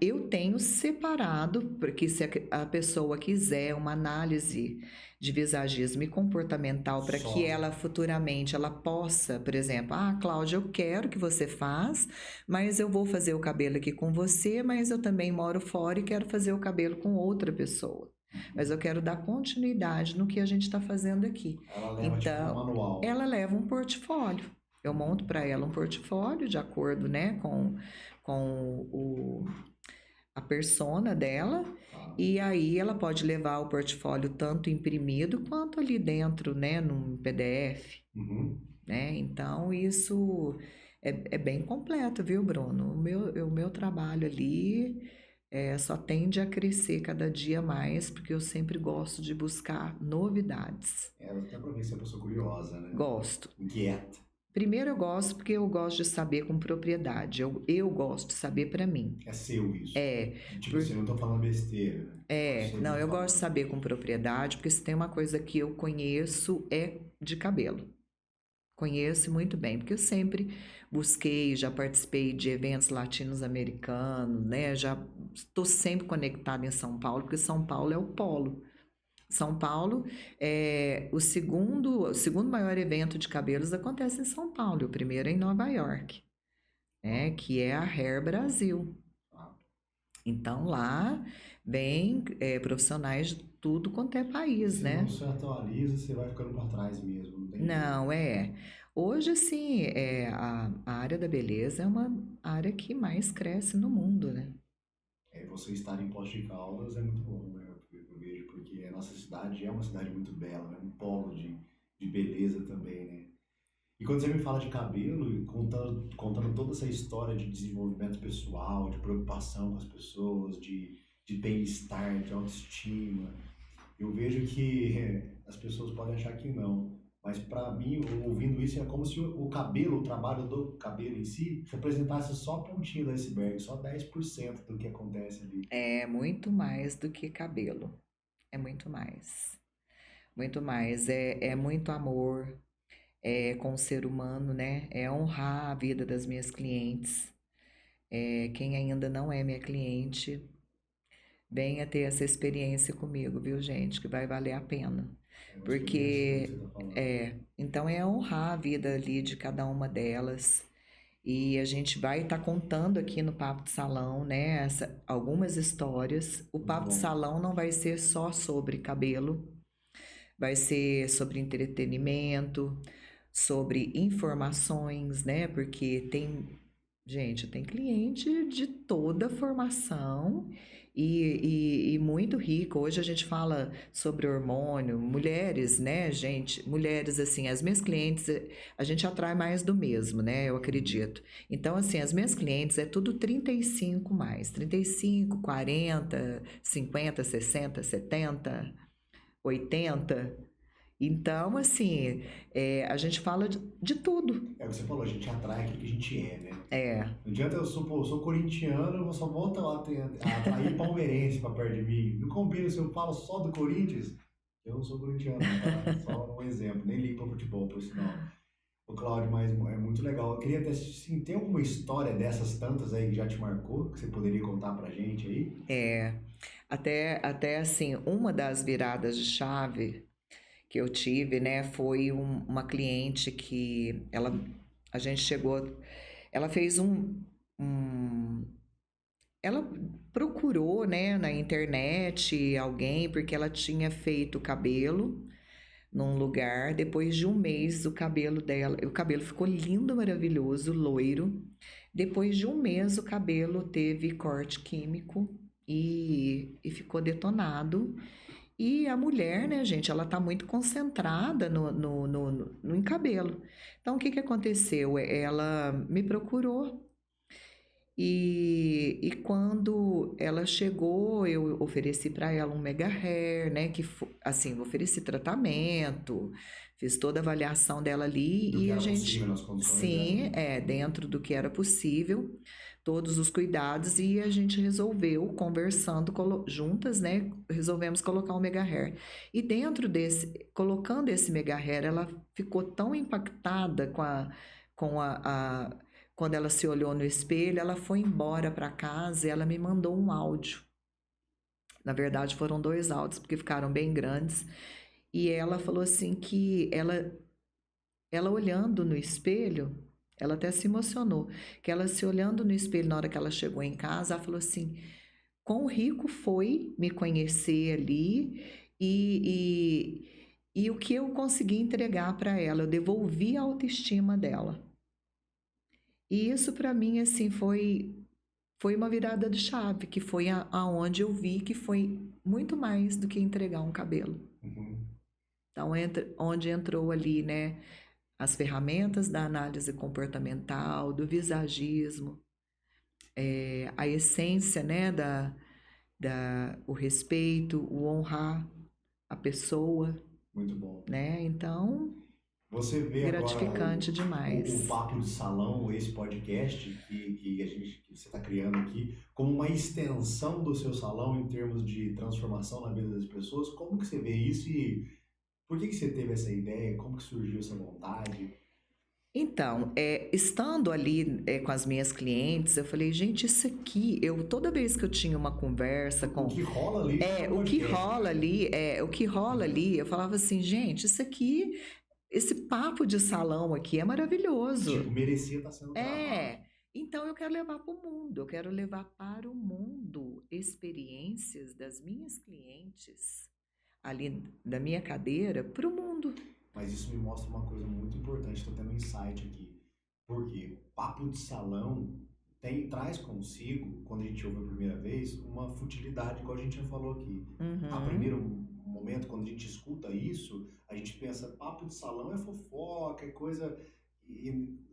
eu tenho separado, porque se a pessoa quiser uma análise de visagismo e comportamental para que Só. ela futuramente ela possa, por exemplo, Cláudia, eu quero que você faça, mas eu vou fazer o cabelo aqui com você, mas eu também moro fora e quero fazer o cabelo com outra pessoa. Mas eu quero dar continuidade no que a gente está fazendo aqui. Ela leva tipo um Então, manual. ela leva um portfólio. Eu monto para ela um portfólio de acordo, né, com a persona dela, Tá. e aí ela pode levar o portfólio tanto imprimido quanto ali dentro, né, num PDF, Uhum. né? Então isso é bem completo, viu, Bruno? O meu trabalho ali só tende a crescer cada dia mais, porque eu sempre gosto de buscar novidades. Até pra ver se é uma pessoa curiosa, né? Gosto. Inquieta. Primeiro eu gosto porque eu gosto de saber com propriedade. Eu gosto de saber para mim. É seu isso. É, Tipo, por- você não tá falando besteira, né? Você não, tá eu gosto de falando. saber com propriedade, porque se tem uma coisa que eu conheço é de cabelo. Conheço muito bem, porque eu sempre busquei, já participei de eventos latinos-americanos, né? Já estou sempre conectada em São Paulo, porque São Paulo é o polo. São Paulo é o segundo maior evento de cabelos acontece em São Paulo, o primeiro é em Nova York, né? Que é a Hair Brasil. Tá? Então lá vem profissionais de tudo quanto é país, Se não né? se atualiza, você vai ficando pra trás mesmo, não tem jeito. Não, Hoje, assim, a área da beleza é uma área que mais cresce no mundo, né? Você estar em Poços de Caldas é muito bom, né? Eu vejo, porque a nossa cidade é uma cidade muito bela, né? Um polo de beleza também, né? E quando você me fala de cabelo, e contando toda essa história de desenvolvimento pessoal, de preocupação com as pessoas, de bem-estar, de autoestima, eu vejo que as pessoas podem achar que não. Mas para mim, ouvindo isso, é como se o cabelo, o trabalho do cabelo em si, representasse só a pontinha do iceberg, só 10% do que acontece ali. É muito mais do que cabelo. É muito mais. Muito mais. É muito amor com o ser humano, né? É honrar a vida das minhas clientes. Quem ainda não é minha cliente, venha ter essa experiência comigo, viu, gente? Que vai valer a pena. É uma experiência tudo que você Porque, está falando. então é honrar a vida ali de cada uma delas. E a gente vai estar contando aqui no Papo de Salão, né, algumas histórias. O Muito Papo de bom. Salão não vai ser só sobre cabelo, vai ser sobre entretenimento, sobre informações, né? Porque tem cliente de toda formação e muito rico. Hoje a gente fala sobre hormônio, mulheres, né, gente? Mulheres, assim, as minhas clientes, a gente atrai mais do mesmo, né? Eu Uhum. acredito. Então, assim, as minhas clientes é tudo 35 mais, 35, 40, 50, 60, 70, 80. Então, assim, a gente fala de tudo. É o que você falou, a gente atrai aquilo que a gente é, né? É, Não adianta eu sou, pô, eu sou corintiano, eu só vou atrair palmeirense pra perto de mim. Não combina se eu falo só do Corinthians. Eu não sou corintiano, tá? Só um exemplo. Nem ligo pra futebol, por sinal. O Cláudio, mas é muito legal. Eu queria até, assim, tem alguma história dessas tantas aí que já te marcou, que você poderia contar pra gente aí? é. Até assim, uma das viradas de chave que eu tive, né, foi uma cliente que a gente chegou, ela fez um ela procurou, né, na internet alguém porque ela tinha feito o cabelo num lugar. Depois de um mês, o cabelo ficou lindo, maravilhoso, loiro. Depois de um mês, o cabelo teve corte químico e ficou detonado. E a mulher, né, gente, ela tá muito concentrada no em cabelo. Então, o que que aconteceu? Ela me procurou e quando ela chegou, eu ofereci para ela um mega hair, né? Assim, ofereci tratamento, fiz toda a avaliação dela ali Do que e a era possível gente, nas condições dela, sim, né? dentro do que era possível, todos os cuidados e a gente resolveu, conversando juntas, né? Resolvemos colocar um mega hair. E dentro colocando esse mega hair, ela ficou tão impactada com quando ela se olhou no espelho, ela foi embora para casa e ela me mandou um áudio. Na verdade, foram dois áudios, porque ficaram bem grandes. E ela falou assim que ela olhando no espelho, ela até se emocionou, que ela se olhando no espelho na hora que ela chegou em casa, ela falou assim: quão rico foi me conhecer ali e o que eu consegui entregar para ela, eu devolvi a autoestima dela. E isso para mim assim foi uma virada de chave, que foi aonde eu vi que foi muito mais do que entregar um cabelo. Uhum. Então, onde entrou ali, né, as ferramentas da análise comportamental, do visagismo, a essência, né, o respeito, o honrar a pessoa, Muito bom. né? Então, Você vê agora gratificante o demais. Papo de Salão, esse podcast que você está criando aqui, como uma extensão do seu salão em termos de transformação na vida das pessoas. Como que você vê isso e por que você teve essa ideia? Como que surgiu essa vontade? Então, estando ali com as minhas clientes, eu falei, gente, isso aqui, toda vez que eu tinha uma conversa O com que rola ali é um o que podcast, rola né? ali, o que rola ali, eu falava assim, gente, isso aqui, esse papo de salão aqui é Tipo, maravilhoso. merecia estar sendo gravado. É, então eu quero levar para o mundo, eu quero levar para o mundo experiências das minhas clientes ali da minha cadeira para o mundo. Mas isso me mostra uma coisa muito importante, estou tendo um insight aqui. Porque papo de salão traz consigo, quando a gente ouve a primeira vez, uma futilidade, igual a gente já falou aqui. A primeiro Uhum. momento, quando a gente escuta isso, a gente pensa, papo de salão é fofoca, é coisa,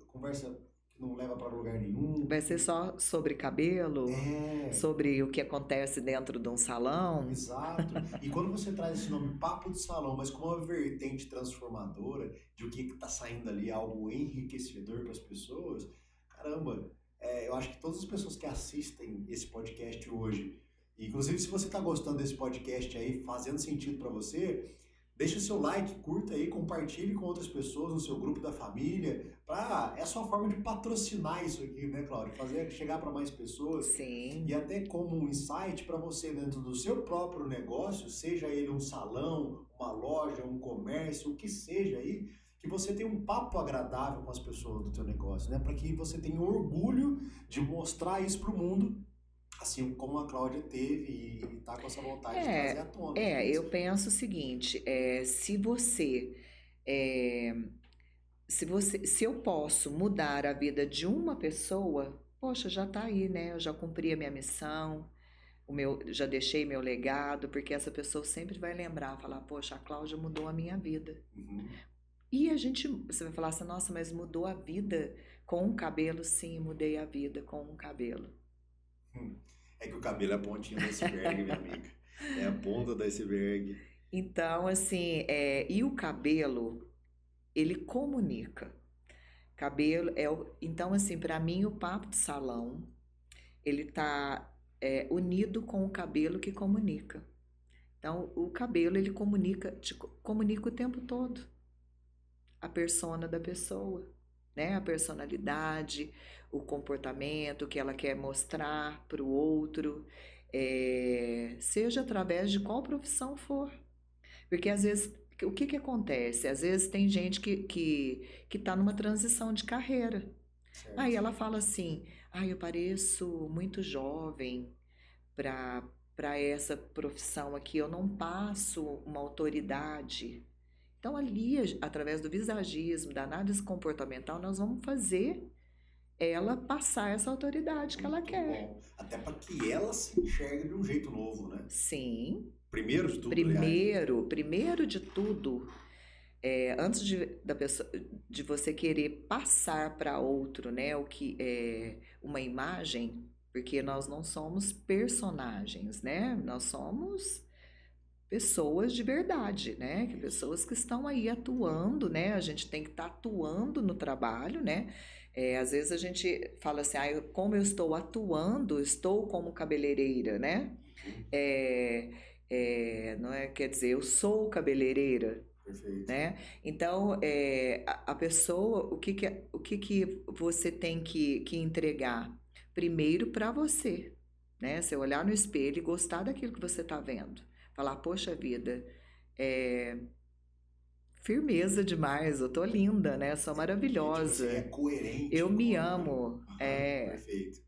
conversa que não leva para lugar nenhum. Vai ser só sobre cabelo, É, sobre o que acontece dentro de um salão. exato. E quando você traz esse nome papo de salão, mas com uma vertente transformadora de o que está saindo ali, algo enriquecedor para as pessoas, caramba, eu acho que todas as pessoas que assistem esse podcast hoje, inclusive se você está gostando desse podcast aí, fazendo sentido para você, deixa o seu like, curta aí, compartilhe com outras pessoas no seu grupo da família, é a sua forma de patrocinar isso aqui, né, Cláudio? Fazer chegar para mais pessoas e Sim. até como um insight para você dentro do seu próprio negócio, seja ele um salão, uma loja, um comércio, o que seja aí, que você tenha um papo agradável com as pessoas do teu negócio, né? Para que você tenha orgulho de mostrar isso para o mundo, assim como a Cláudia teve e está com essa vontade de trazer à tona tudo isso. Eu penso o seguinte, é, se eu posso mudar a vida de uma pessoa, poxa, já tá aí, né? Eu já cumpri a minha missão, já deixei meu legado, porque essa pessoa sempre vai lembrar, falar, poxa, a Cláudia mudou a minha vida. Uhum. E você vai falar assim, nossa, mas mudou a vida com um cabelo? Sim, mudei a vida com um cabelo. É que o cabelo é a pontinha do iceberg, minha amiga. É a ponta do iceberg. Então, assim, e o cabelo, ele comunica. Cabelo então, assim, para mim, o papo de salão, ele tá unido com o cabelo que comunica. Então, o cabelo, ele comunica o tempo todo a persona da pessoa, né? A personalidade, o comportamento que ela quer mostrar para o outro, seja através de qual profissão for. Porque às vezes, o que que acontece? Às vezes tem gente que tá numa transição de carreira. Aí Certo. ela fala assim: ah, eu pareço muito jovem para essa profissão aqui, eu não passo uma autoridade. Então, ali, através do visagismo, da análise comportamental, nós vamos fazer ela passar essa autoridade que ela Muito quer. bom. Até para que ela se enxergue de um jeito novo, né? Sim. Primeiro de tudo, aliás. Primeiro de tudo, antes de você querer passar para outro, né, o que é uma imagem, porque nós não somos personagens, né? Nós somos pessoas de verdade, né? Que Isso. pessoas que estão aí atuando, né? A gente tem que estar atuando no trabalho, né? Às vezes a gente fala assim, como eu estou atuando, estou como cabeleireira, né? Uhum. Não é? Quer dizer, eu sou cabeleireira, Perfeito. né? Então, a pessoa, o que que você tem que entregar? Primeiro para você, né? Você olhar no espelho e gostar daquilo que você está vendo. Falar, poxa vida, é firmeza demais, eu tô linda, né? Sou E tipo assim, é maravilhosa, coerente eu me com aquilo. amo. Aham, perfeito.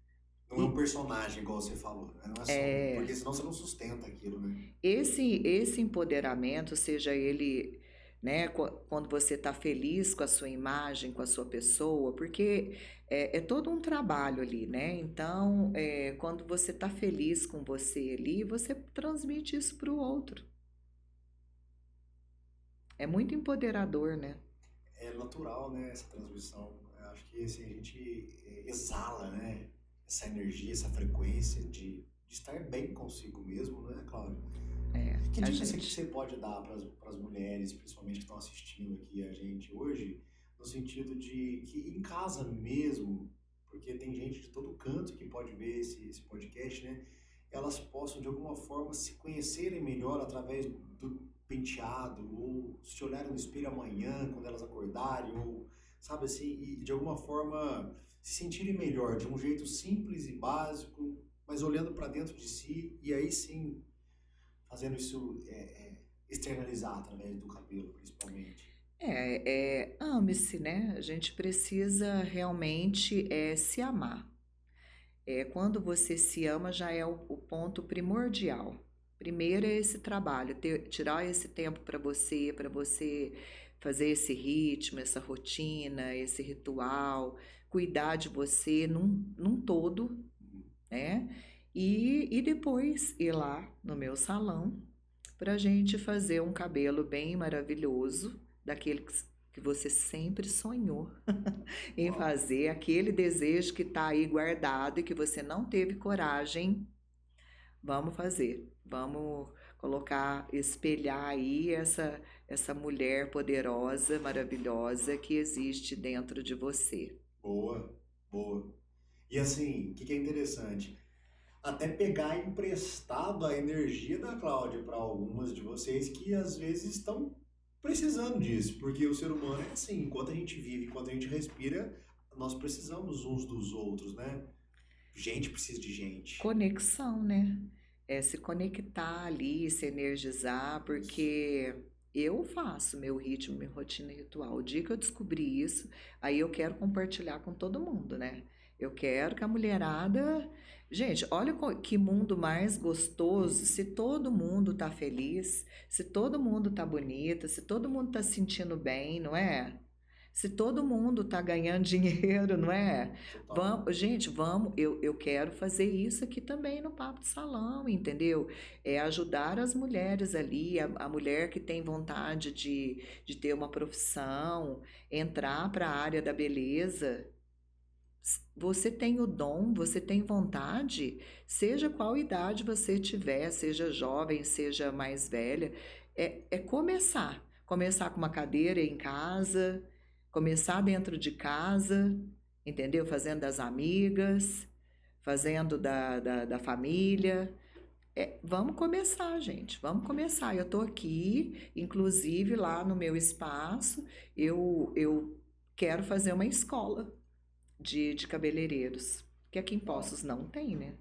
Não é um E personagem, igual você falou, né? Não é só um. é, Porque senão você não sustenta aquilo, né? esse empoderamento, seja ele, né, quando você está feliz com a sua imagem, com a sua pessoa, porque é todo um trabalho ali, né? Então, quando você está feliz com você ali, você transmite isso para o outro. É muito empoderador, né? É natural, né, essa transmissão. Eu acho que assim, a gente exala, né, essa energia, essa frequência de estar bem consigo mesmo, né, Cláudio? Que A dica você gente. pode dar para as mulheres, principalmente que estão assistindo aqui a gente hoje, no sentido de que em casa mesmo, porque tem gente de todo canto que pode ver esse podcast, né? Elas possam de alguma forma se conhecerem melhor através do penteado, ou se olharem no espelho amanhã quando elas acordarem, ou sabe assim, e de alguma forma se sentirem melhor de um jeito simples e básico, mas olhando para dentro de si, e aí sim fazendo isso externalizar através do cabelo, principalmente. Ame-se, né? A gente precisa realmente se amar. Quando você se ama já é o ponto primordial. Primeiro é esse trabalho, tirar esse tempo para você fazer esse ritmo, essa rotina, esse ritual, cuidar de você num todo, Uhum. né? E depois ir lá no meu salão para a gente fazer um cabelo bem maravilhoso, daquele que você sempre sonhou em Uau. fazer, aquele desejo que está aí guardado e que você não teve coragem. Vamos fazer, vamos colocar, espelhar aí essa mulher poderosa, maravilhosa que existe dentro de você. Boa, boa. E assim, o que é interessante? Até pegar emprestado a energia da Cláudia para algumas de vocês que às vezes estão precisando disso, porque o ser humano é assim, enquanto a gente vive, enquanto a gente respira, nós precisamos uns dos outros, né? Gente precisa de gente. Conexão, né? Se conectar ali, se energizar, Isso. porque eu faço meu ritmo, minha rotina ritual. O dia que eu descobri isso, aí eu quero compartilhar com todo mundo, né? Eu quero que a mulherada. Gente, olha que mundo mais gostoso se todo mundo tá feliz, se todo mundo tá bonita, se todo mundo tá se sentindo bem, não é? Se todo mundo tá ganhando dinheiro, não é? Total. Gente, vamos, eu quero fazer isso aqui também no Papo de Salão, entendeu? Ajudar as mulheres ali, a mulher que tem vontade de ter uma profissão, entrar para a área da beleza. Você tem o dom, você tem vontade, seja qual idade você tiver, seja jovem, seja mais velha, é começar. Começar com uma cadeira em casa, começar dentro de casa, entendeu? Fazendo das amigas, fazendo da família. Vamos começar, gente. Vamos começar. Eu tô aqui, inclusive lá no meu espaço, eu quero fazer uma escola de cabeleireiros. Que aqui em Poços não tem, né?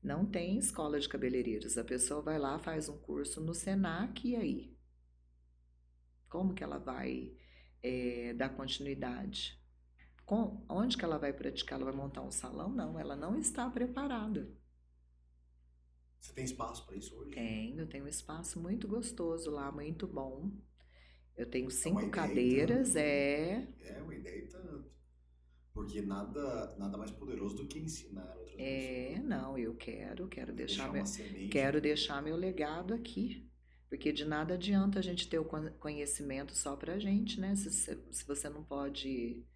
Não tem escola de cabeleireiros. A pessoa vai lá, faz um curso no Senac e aí? Como que ela vai dar continuidade? Onde que ela vai praticar? Ela vai montar um salão? Não, ela não está preparada. Você tem espaço para isso hoje? Tenho um espaço muito gostoso lá, muito bom. Eu tenho É uma 5 ideia e cadeiras, tanto. É uma ideia e tanto. Porque nada mais poderoso do que ensinar outras pessoas. Não, eu quero Deixar uma semente. quero deixar meu legado aqui. Porque de nada adianta a gente ter o conhecimento só pra gente, né? Se você não pode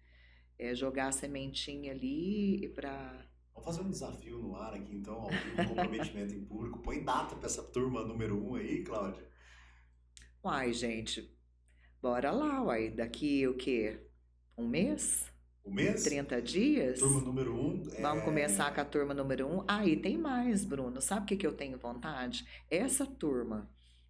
jogar a sementinha ali pra. Vamos fazer um desafio no ar aqui, então, ao vivo, comprometimento em público. Põe data para essa turma número 1 aí, Cláudia. Uai, gente, bora lá, uai. Daqui o quê? Um mês? Um mês? 30 dias? Turma número 1. Vamos começar com a turma número 1. E tem mais, Bruno. Sabe o que eu tenho vontade? Essa turma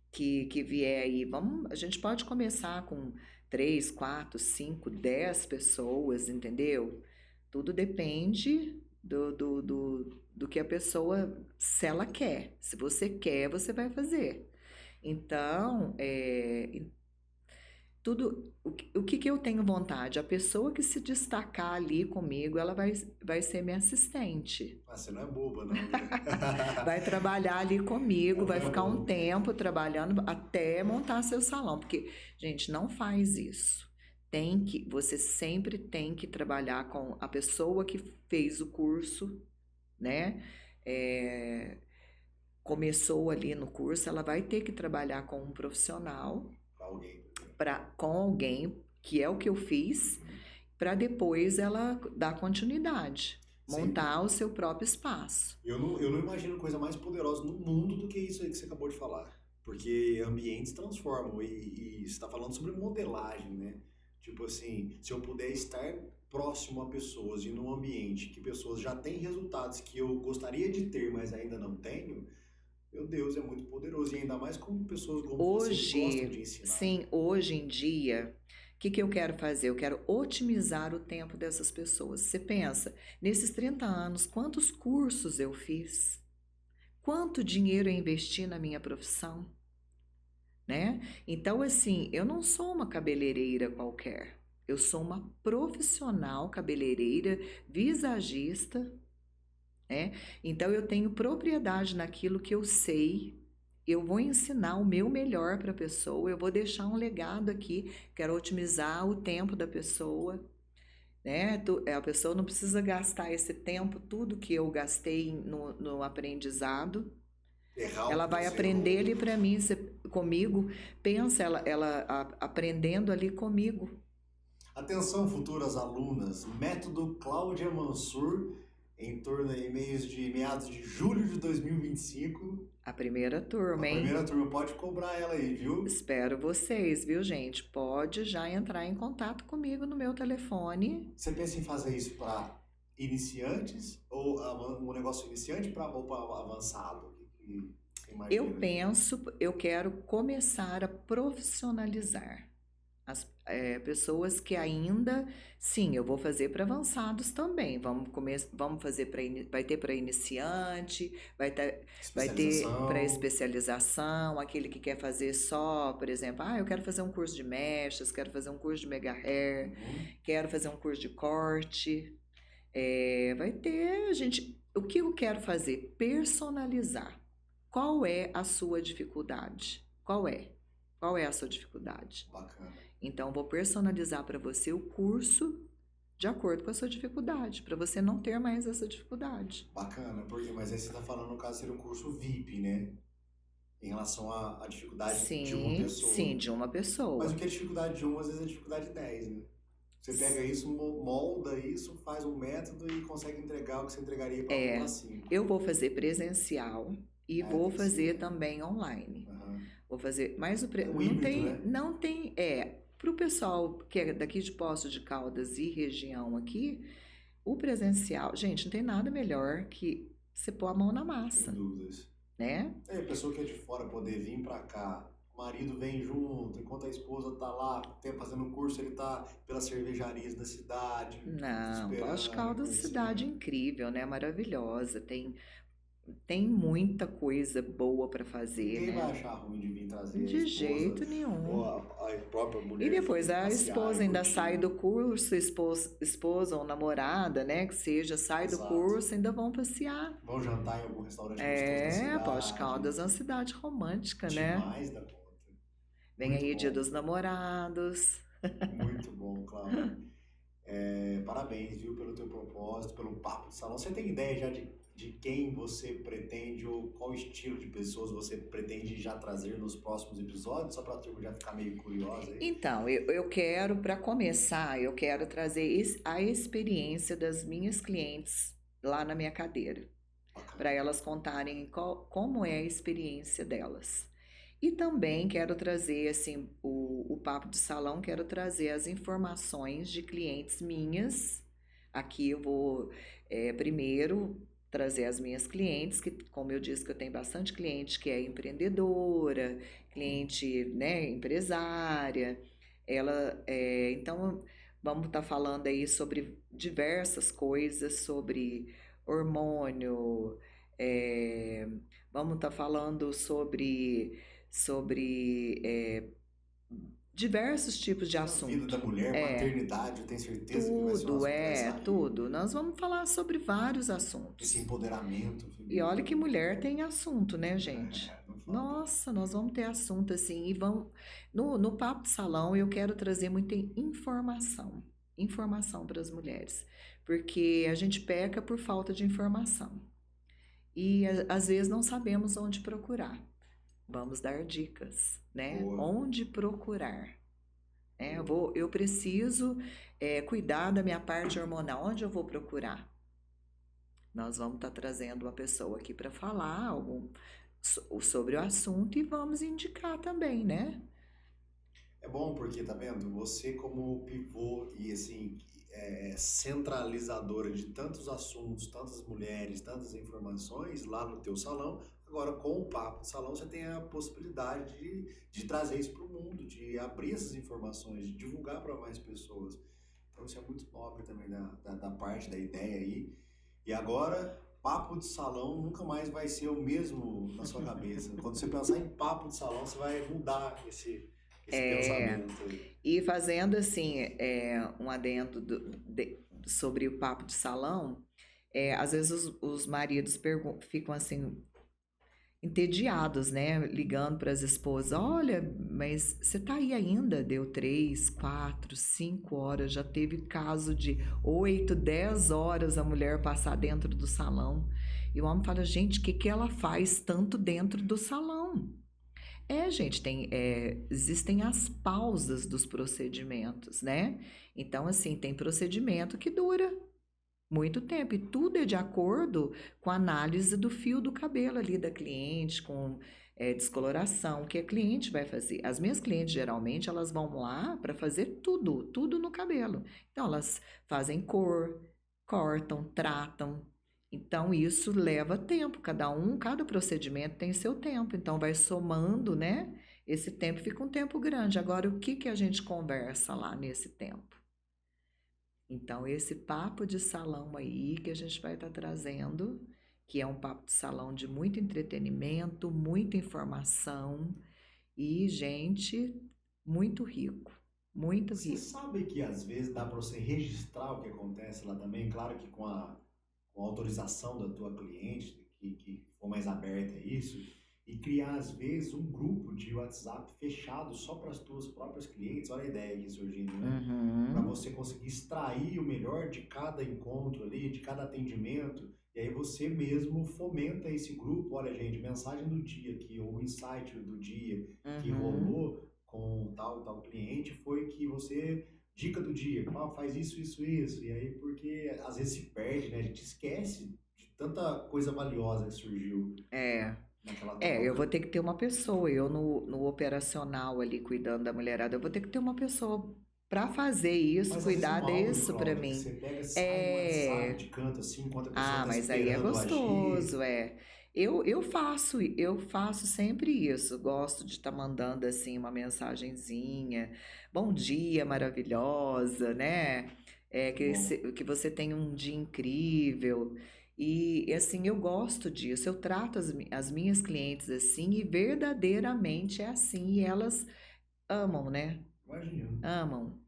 que vier aí, a gente pode começar com 3, 4, 5, 10 pessoas, entendeu? Tudo depende do que a pessoa, se ela quer. Se você quer, você vai fazer. Então, o que eu tenho vontade? A pessoa que se destacar ali comigo, ela vai ser minha assistente. Você não é boba, não. Né? Vai trabalhar ali comigo, vai ficar um tempo trabalhando até montar seu salão. Porque, gente, não faz isso. Você sempre tem que trabalhar com a pessoa que fez o curso, né? Começou ali no curso, ela vai ter que trabalhar com um profissional. Com alguém, que é o que eu fiz, para depois ela dar continuidade, montar o seu próprio espaço. Eu não imagino coisa mais poderosa no mundo do que isso aí que você acabou de falar. Porque ambientes transformam e você está falando sobre modelagem, né? Tipo assim, se eu puder estar próximo a pessoas e num ambiente que pessoas já têm resultados que eu gostaria de ter, mas ainda não tenho, meu Deus, é muito poderoso. E ainda mais com pessoas como você que gostam de ensinar. Sim, hoje em dia, o que eu quero fazer? Eu quero otimizar o tempo dessas pessoas. Você pensa, nesses 30 anos, quantos cursos eu fiz? Quanto dinheiro eu investi na minha profissão? Né? Então, assim, eu não sou uma cabeleireira qualquer. Eu sou uma profissional cabeleireira, visagista, né? Então, eu tenho propriedade naquilo que eu sei. Eu vou ensinar o meu melhor para a pessoa. Eu vou deixar um legado aqui. Quero otimizar o tempo da pessoa, né? A pessoa não precisa gastar esse tempo, tudo que eu gastei no aprendizado. Ela vai aprender ali para mim, comigo. Pensa, ela aprendendo ali comigo. Atenção, futuras alunas. Método Cláudia Mansur, em torno de meados de julho de 2025. A primeira turma, hein? A primeira turma, pode cobrar ela aí, viu? Espero vocês, viu, gente? Pode já entrar em contato comigo no meu telefone. Você pensa em fazer isso para iniciantes ou um negócio iniciante ou para avançado? Eu quero começar a profissionalizar as pessoas que ainda, sim, eu vou fazer para avançados também. Vamos fazer vai ter para iniciante, vai ter para especialização, aquele que quer fazer só, por exemplo, eu quero fazer um curso de mechas, quero fazer um curso de mega hair, quero fazer um curso de corte. Vai ter, gente, o que eu quero fazer? Personalizar. Qual é a sua dificuldade? Qual é a sua dificuldade? Bacana. Então, vou personalizar para você o curso de acordo com a sua dificuldade, para você não ter mais essa dificuldade. Bacana, mas aí você está falando, no caso, seria um curso VIP, né? Em relação à dificuldade de uma pessoa. Sim, de uma pessoa. Mas o que é dificuldade de 1, às vezes é dificuldade de 10, né? Você pega isso, molda isso, faz um método e consegue entregar o que você entregaria para 5. Eu vou fazer presencial e vou fazer também online. vou fazer, mas É um não híbrido, tem, né? não tem, para o pessoal que é daqui de Poços de Caldas e região aqui, o presencial, gente, não tem nada melhor que você pôr a mão na Sem massa, dúvidas. né? É, a pessoa que é de fora poder vir pra cá, o marido vem junto, enquanto a esposa tá lá fazendo um curso, ele tá pelas cervejarias da cidade, Não, Poços de esperando e Caldas é uma cidade conhecendo. incrível, né? Maravilhosa, tem muita coisa boa para fazer, Ninguém vai né? achar ruim de vir trazer a De esposa jeito ou nenhum. a própria E mulher depois vir a passear e esposa ainda sai curtir. do curso, esposa ou namorada, né? Que seja, sai do Exato. curso, ainda vão passear. Vão jantar em algum restaurante gostoso da É, Poços de cidade. Caldas é uma cidade romântica, né? Demais da conta. Vem Muito aí Dia bom. dos Namorados. Muito bom, Cláudia. É, parabéns, viu, pelo teu propósito, pelo papo de salão. Você tem ideia já de quem você pretende ou qual estilo de pessoas você pretende já trazer nos próximos episódios? Só para a turma já ficar meio curiosa aí. Então, eu quero, para começar, eu quero trazer a experiência das minhas clientes lá na minha cadeira, para Bacana. elas contarem como é a experiência delas. E também quero trazer, assim, o papo de salão, quero trazer as informações de clientes minhas. Aqui eu vou, primeiro, trazer as minhas clientes, que, como eu disse, que eu tenho bastante cliente que é empreendedora, cliente, né, empresária. Então, vamos estar falando aí sobre diversas coisas, sobre hormônio, é, vamos estar falando sobre diversos tipos de Sobre a vida da assunto. mulher, É, maternidade, eu tenho certeza que vai ser um assunto que vai sair. tudo. Nós vamos falar sobre vários Esse assuntos. empoderamento E olha feminino, que né? mulher tem assunto, né, gente? Não falta. Nossa, nós vamos ter assunto assim. E vamos. No Papo de Salão, eu quero trazer muita informação. Informação para as mulheres. Porque a gente peca por falta de informação. E às vezes não sabemos onde procurar. Vamos dar dicas, né? Boa, Onde procurar. boa. Eu preciso cuidar da minha parte hormonal. Onde eu vou procurar? Nós vamos estar trazendo uma pessoa aqui para falar sobre o assunto e vamos indicar também, né? É bom porque, tá vendo? Você como pivô e assim, centralizadora de tantos assuntos, tantas mulheres, tantas informações lá no teu salão, agora com o Papo do Salão você tem a possibilidade de trazer isso para o mundo, de abrir essas informações, de divulgar para mais pessoas. Então isso é muito nobre também da parte da ideia aí. E agora, papo de salão nunca mais vai ser o mesmo na sua cabeça. Quando você pensar em papo de salão, você vai mudar esse É, pensamento aí. e fazendo assim, um adendo sobre o papo de salão, às vezes os maridos ficam assim, entediados, né? Ligando para as esposas: olha, mas você tá aí ainda? Deu 3, 4, 5 horas, já teve caso de 8, 10 horas a mulher passar dentro do salão. E o homem fala: gente, o que que ela faz tanto dentro do salão? Gente, existem as pausas dos procedimentos, né? Então, assim, tem procedimento que dura muito tempo, e tudo é de acordo com a análise do fio do cabelo ali da cliente, com descoloração, que a cliente vai fazer. As minhas clientes, geralmente, elas vão lá para fazer tudo, tudo no cabelo. Então, elas fazem cor, cortam, tratam. Então, isso leva tempo, cada procedimento tem seu tempo, então vai somando, né? Esse tempo fica um tempo grande. Agora, o que que a gente conversa lá nesse tempo? Então, esse papo de salão aí que a gente vai estar trazendo, que é um papo de salão de muito entretenimento, muita informação e, gente, muito rico, muito Você rico. sabe que às vezes dá para você registrar o que acontece lá também? Claro que com a autorização da tua cliente, que for mais aberta a isso, e criar às vezes um grupo de WhatsApp fechado só para as tuas próprias clientes. Olha a ideia aqui surgindo, né? Para Uhum. você conseguir extrair o melhor de cada encontro ali, de cada atendimento, e aí você mesmo fomenta esse grupo. Olha, gente, mensagem do dia aqui, ou insight do dia que Uhum. rolou com tal e tal cliente foi que você, dica do dia, faz isso, isso, isso. E aí, porque às vezes se perde, né? A gente esquece de tanta coisa valiosa que surgiu. É. naquela Eu vou troca. ter que ter uma pessoa, eu no operacional ali cuidando da mulherada, eu vou ter que ter uma pessoa para fazer isso, Mas às vezes cuidar um áudio, disso para Cláudia, que mim. você pega, sai no WhatsApp É, de canto assim, enquanto a pessoa tá mas aí é esperando gostoso, agir. é. Eu faço sempre isso. Gosto de estar mandando assim uma mensagenzinha. Bom dia, maravilhosa, né? Muito bom. Que você tenha um dia incrível. E assim, eu gosto disso. Eu trato as minhas clientes assim e verdadeiramente é assim. E elas amam, né? Imagino. Amam.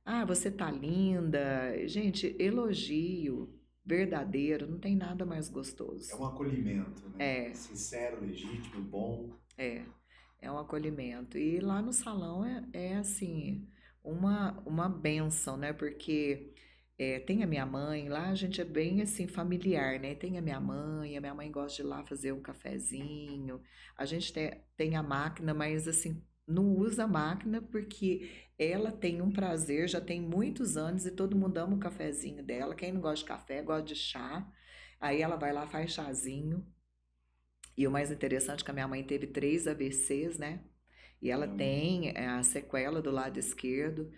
Ah, você tá linda. Gente, elogio verdadeiro, não tem nada mais É gostoso. um acolhimento, né? É, Sincero, legítimo, bom. é, é um acolhimento. E lá no salão é assim, uma bênção, né? Porque tem a minha mãe, lá a gente é bem assim familiar, né? Tem a minha mãe gosta de ir lá fazer um cafezinho. A gente tem a máquina, mas assim, não usa a máquina porque ela tem um prazer, já tem muitos anos e todo mundo ama o cafezinho dela. Quem não gosta de café, gosta de chá. Aí ela vai lá, faz chazinho. E o mais interessante é que a minha mãe teve 3 AVCs, né? E ela Caramba. tem a sequela do lado esquerdo,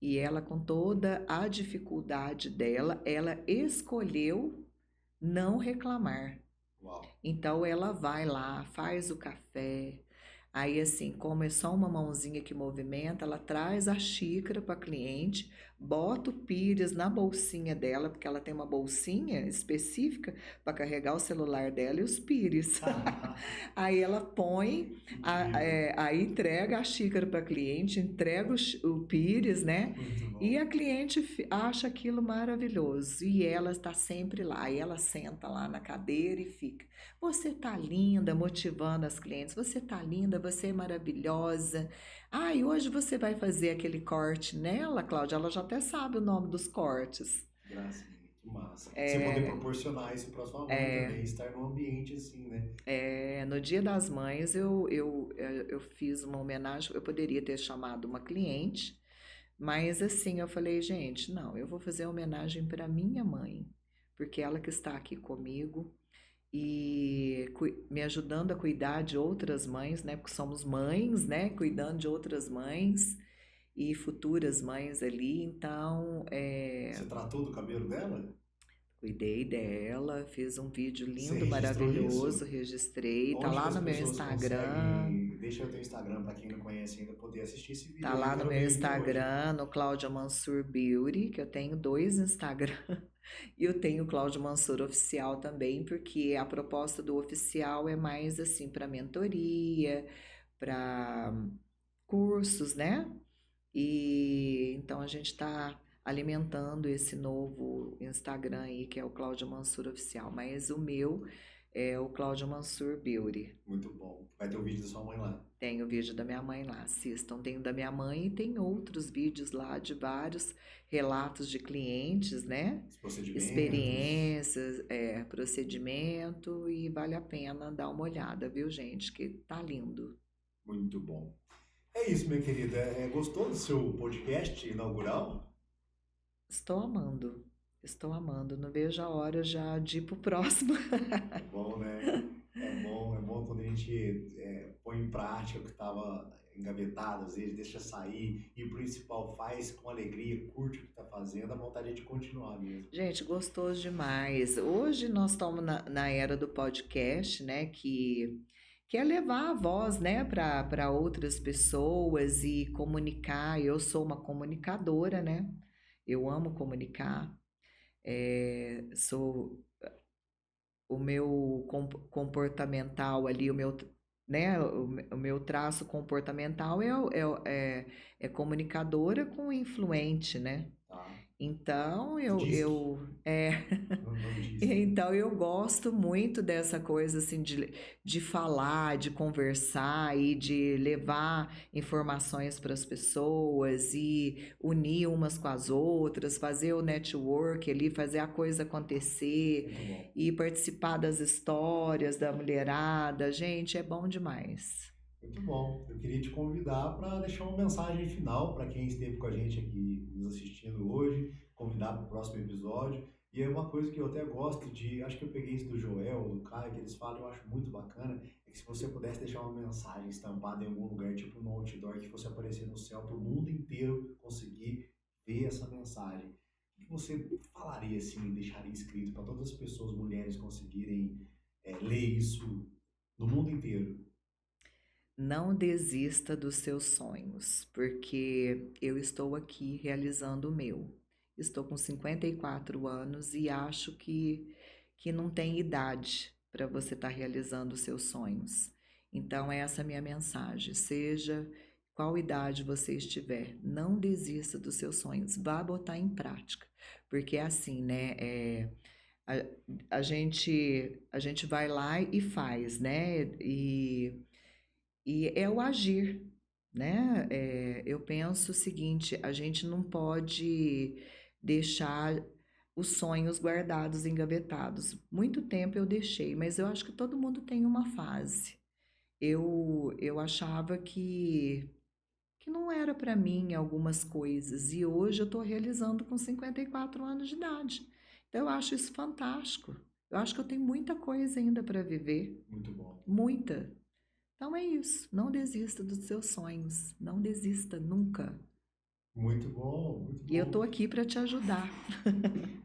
e ela, com toda a dificuldade dela, ela escolheu não reclamar. Uau. Então ela vai lá, faz o café. Aí, assim, como é só uma mãozinha que movimenta, ela traz a xícara para a cliente, bota o pires na bolsinha dela, porque ela tem uma bolsinha específica para carregar o celular dela e os pires. Aí ela põe, Incrível. aí entrega a xícara para a cliente, entrega o pires, né? Muito E bom. a cliente acha aquilo maravilhoso. E ela está sempre lá. E ela senta lá na cadeira e fica. Você tá linda, motivando as clientes. Você tá linda, você é maravilhosa. Ah, e hoje você vai fazer aquele corte nela, Cláudia? Ela já até sabe o nome dos cortes. Gracinha, que massa. Você poder É, proporcionar isso para sua mãe é, também, estar num ambiente assim, né? no Dia das Mães eu fiz uma homenagem. Eu poderia ter chamado uma cliente, mas assim eu falei, gente, não, eu vou fazer a homenagem para minha mãe, porque ela que está aqui comigo e me ajudando a cuidar de outras mães, né? Porque somos mães, né? Cuidando de outras mães e futuras mães ali. Então, Você tratou do cabelo dela? cuidei dela, fiz um vídeo Você lindo, registrou maravilhoso, isso? registrei. Tá Onde que lá as no meu pessoas Instagram. conseguem? Deixa o teu Instagram para quem não conhece ainda poder assistir esse vídeo Tá aí. Eu lá no quero meu ver ele hoje. Instagram, no Cláudia Mansur Beauty, que eu tenho 2 Instagram. E eu tenho o Cláudio Mansur Oficial também, porque a proposta do oficial é mais assim para mentoria, para cursos, né? E então a gente está alimentando esse novo Instagram aí, que é o Cláudio Mansur Oficial. Mas o meu é o Cláudio Mansur Beauty. Muito bom. Vai ter o vídeo da sua mãe lá. Tem o vídeo da minha mãe lá, assistam. Tem o da minha mãe e tem outros vídeos lá de vários relatos de clientes, né? Os procedimentos. Experiências, procedimento, e vale a pena dar uma olhada, viu, gente? Que tá lindo. Muito bom. É isso, minha querida. Gostou do seu podcast inaugural? Estou amando, estou amando. Não vejo a hora já de ir pro próximo. É bom, né? É bom quando a gente põe em prática o que estava engavetado, às vezes deixa sair e o principal faz com alegria, curte o que está fazendo, a vontade é de continuar mesmo. Gente, gostoso demais. Hoje nós estamos na era do podcast, né? Que é levar a voz, né, para outras pessoas e comunicar. Eu sou uma comunicadora, né? Eu amo comunicar. Sou o meu comportamental ali, né, o meu traço comportamental é comunicadora com influente, né? Tá? Então Disque, é, não disque, né? então eu gosto muito dessa coisa assim de falar, de conversar e de levar informações para as pessoas e unir umas com as outras, fazer o network ali, fazer a coisa acontecer Muito bom. e participar das histórias da mulherada. Gente, é bom demais. Muito bom. Eu queria te convidar para deixar uma mensagem final para quem esteve com a gente aqui nos assistindo hoje, convidar para o próximo episódio. E é uma coisa que eu até gosto de, acho que eu peguei isso do Joel, do Caio, que eles falam, eu acho muito bacana, é que se você pudesse deixar uma mensagem estampada em algum lugar, tipo no outdoor, que fosse aparecer no céu para o mundo inteiro conseguir ver essa mensagem, o que você falaria assim, deixaria escrito para todas as pessoas, mulheres, conseguirem ler isso no mundo inteiro? Não desista dos seus sonhos, porque eu estou aqui realizando o meu. Estou com 54 anos e acho que não tem idade para você estar realizando os seus sonhos. Então, essa é a minha mensagem. Seja qual idade você estiver, não desista dos seus sonhos, vá botar em prática. Porque é assim, né? A, a gente vai lá e faz, né? E é o agir, né? Eu penso o seguinte: a gente não pode deixar os sonhos guardados, engavetados. Muito tempo eu deixei, mas eu acho que todo mundo tem uma fase. Eu achava que não era para mim algumas coisas, e hoje eu estou realizando com 54 anos de idade. Então eu acho isso fantástico. Eu acho que eu tenho muita coisa ainda para viver, Muito bom. muita. Então é isso, não desista dos seus sonhos, não desista nunca. Muito bom, muito E eu bom. tô aqui para te ajudar.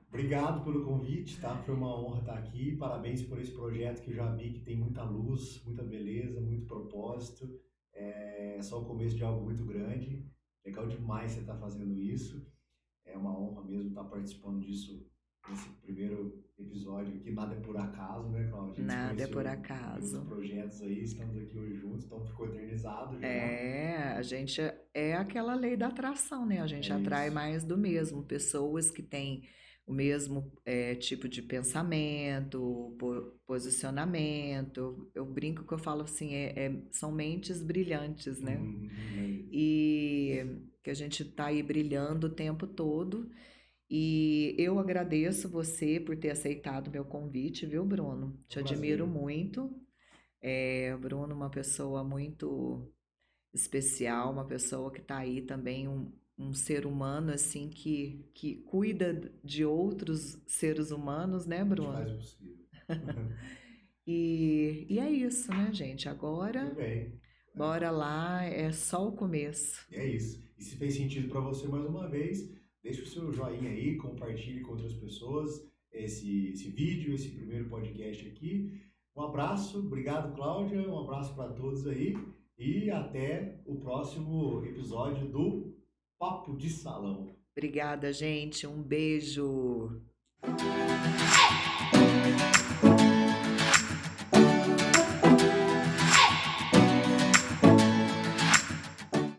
Obrigado pelo convite, tá? Foi uma honra estar aqui. Parabéns por esse projeto que eu já vi que tem muita luz, muita beleza, muito propósito. É só o começo de algo muito grande. Legal demais você estar fazendo isso. É uma honra mesmo estar participando disso nesse primeiro episódio aqui. Nada é por acaso, né, Cláudia? A gente se Nada é por conheceu em outros acaso. projetos aí, estamos aqui hoje juntos, então ficou eternizado já. A gente é aquela lei da atração, né? A É gente atrai isso. mais do mesmo, pessoas que têm o mesmo tipo de pensamento, posicionamento. Eu brinco que eu falo assim, são mentes brilhantes, né? É isso. E que a gente tá aí brilhando o tempo todo. E eu agradeço você por ter aceitado o meu convite, viu, Bruno? É Te um admiro prazer. muito. O Bruno é uma pessoa muito especial, uma pessoa que está aí também, um ser humano assim que cuida de outros seres humanos, né, A gente Bruno? faz o possível. E é isso, né, gente? Muito Agora, bem. bora lá, é só o começo. É isso. E se fez sentido para você mais uma vez, deixe o seu joinha aí, compartilhe com outras pessoas esse vídeo, esse primeiro podcast aqui. Um abraço, obrigado Cláudia, um abraço para todos aí e até o próximo episódio do Papo de Salão. Obrigada, gente. Um beijo.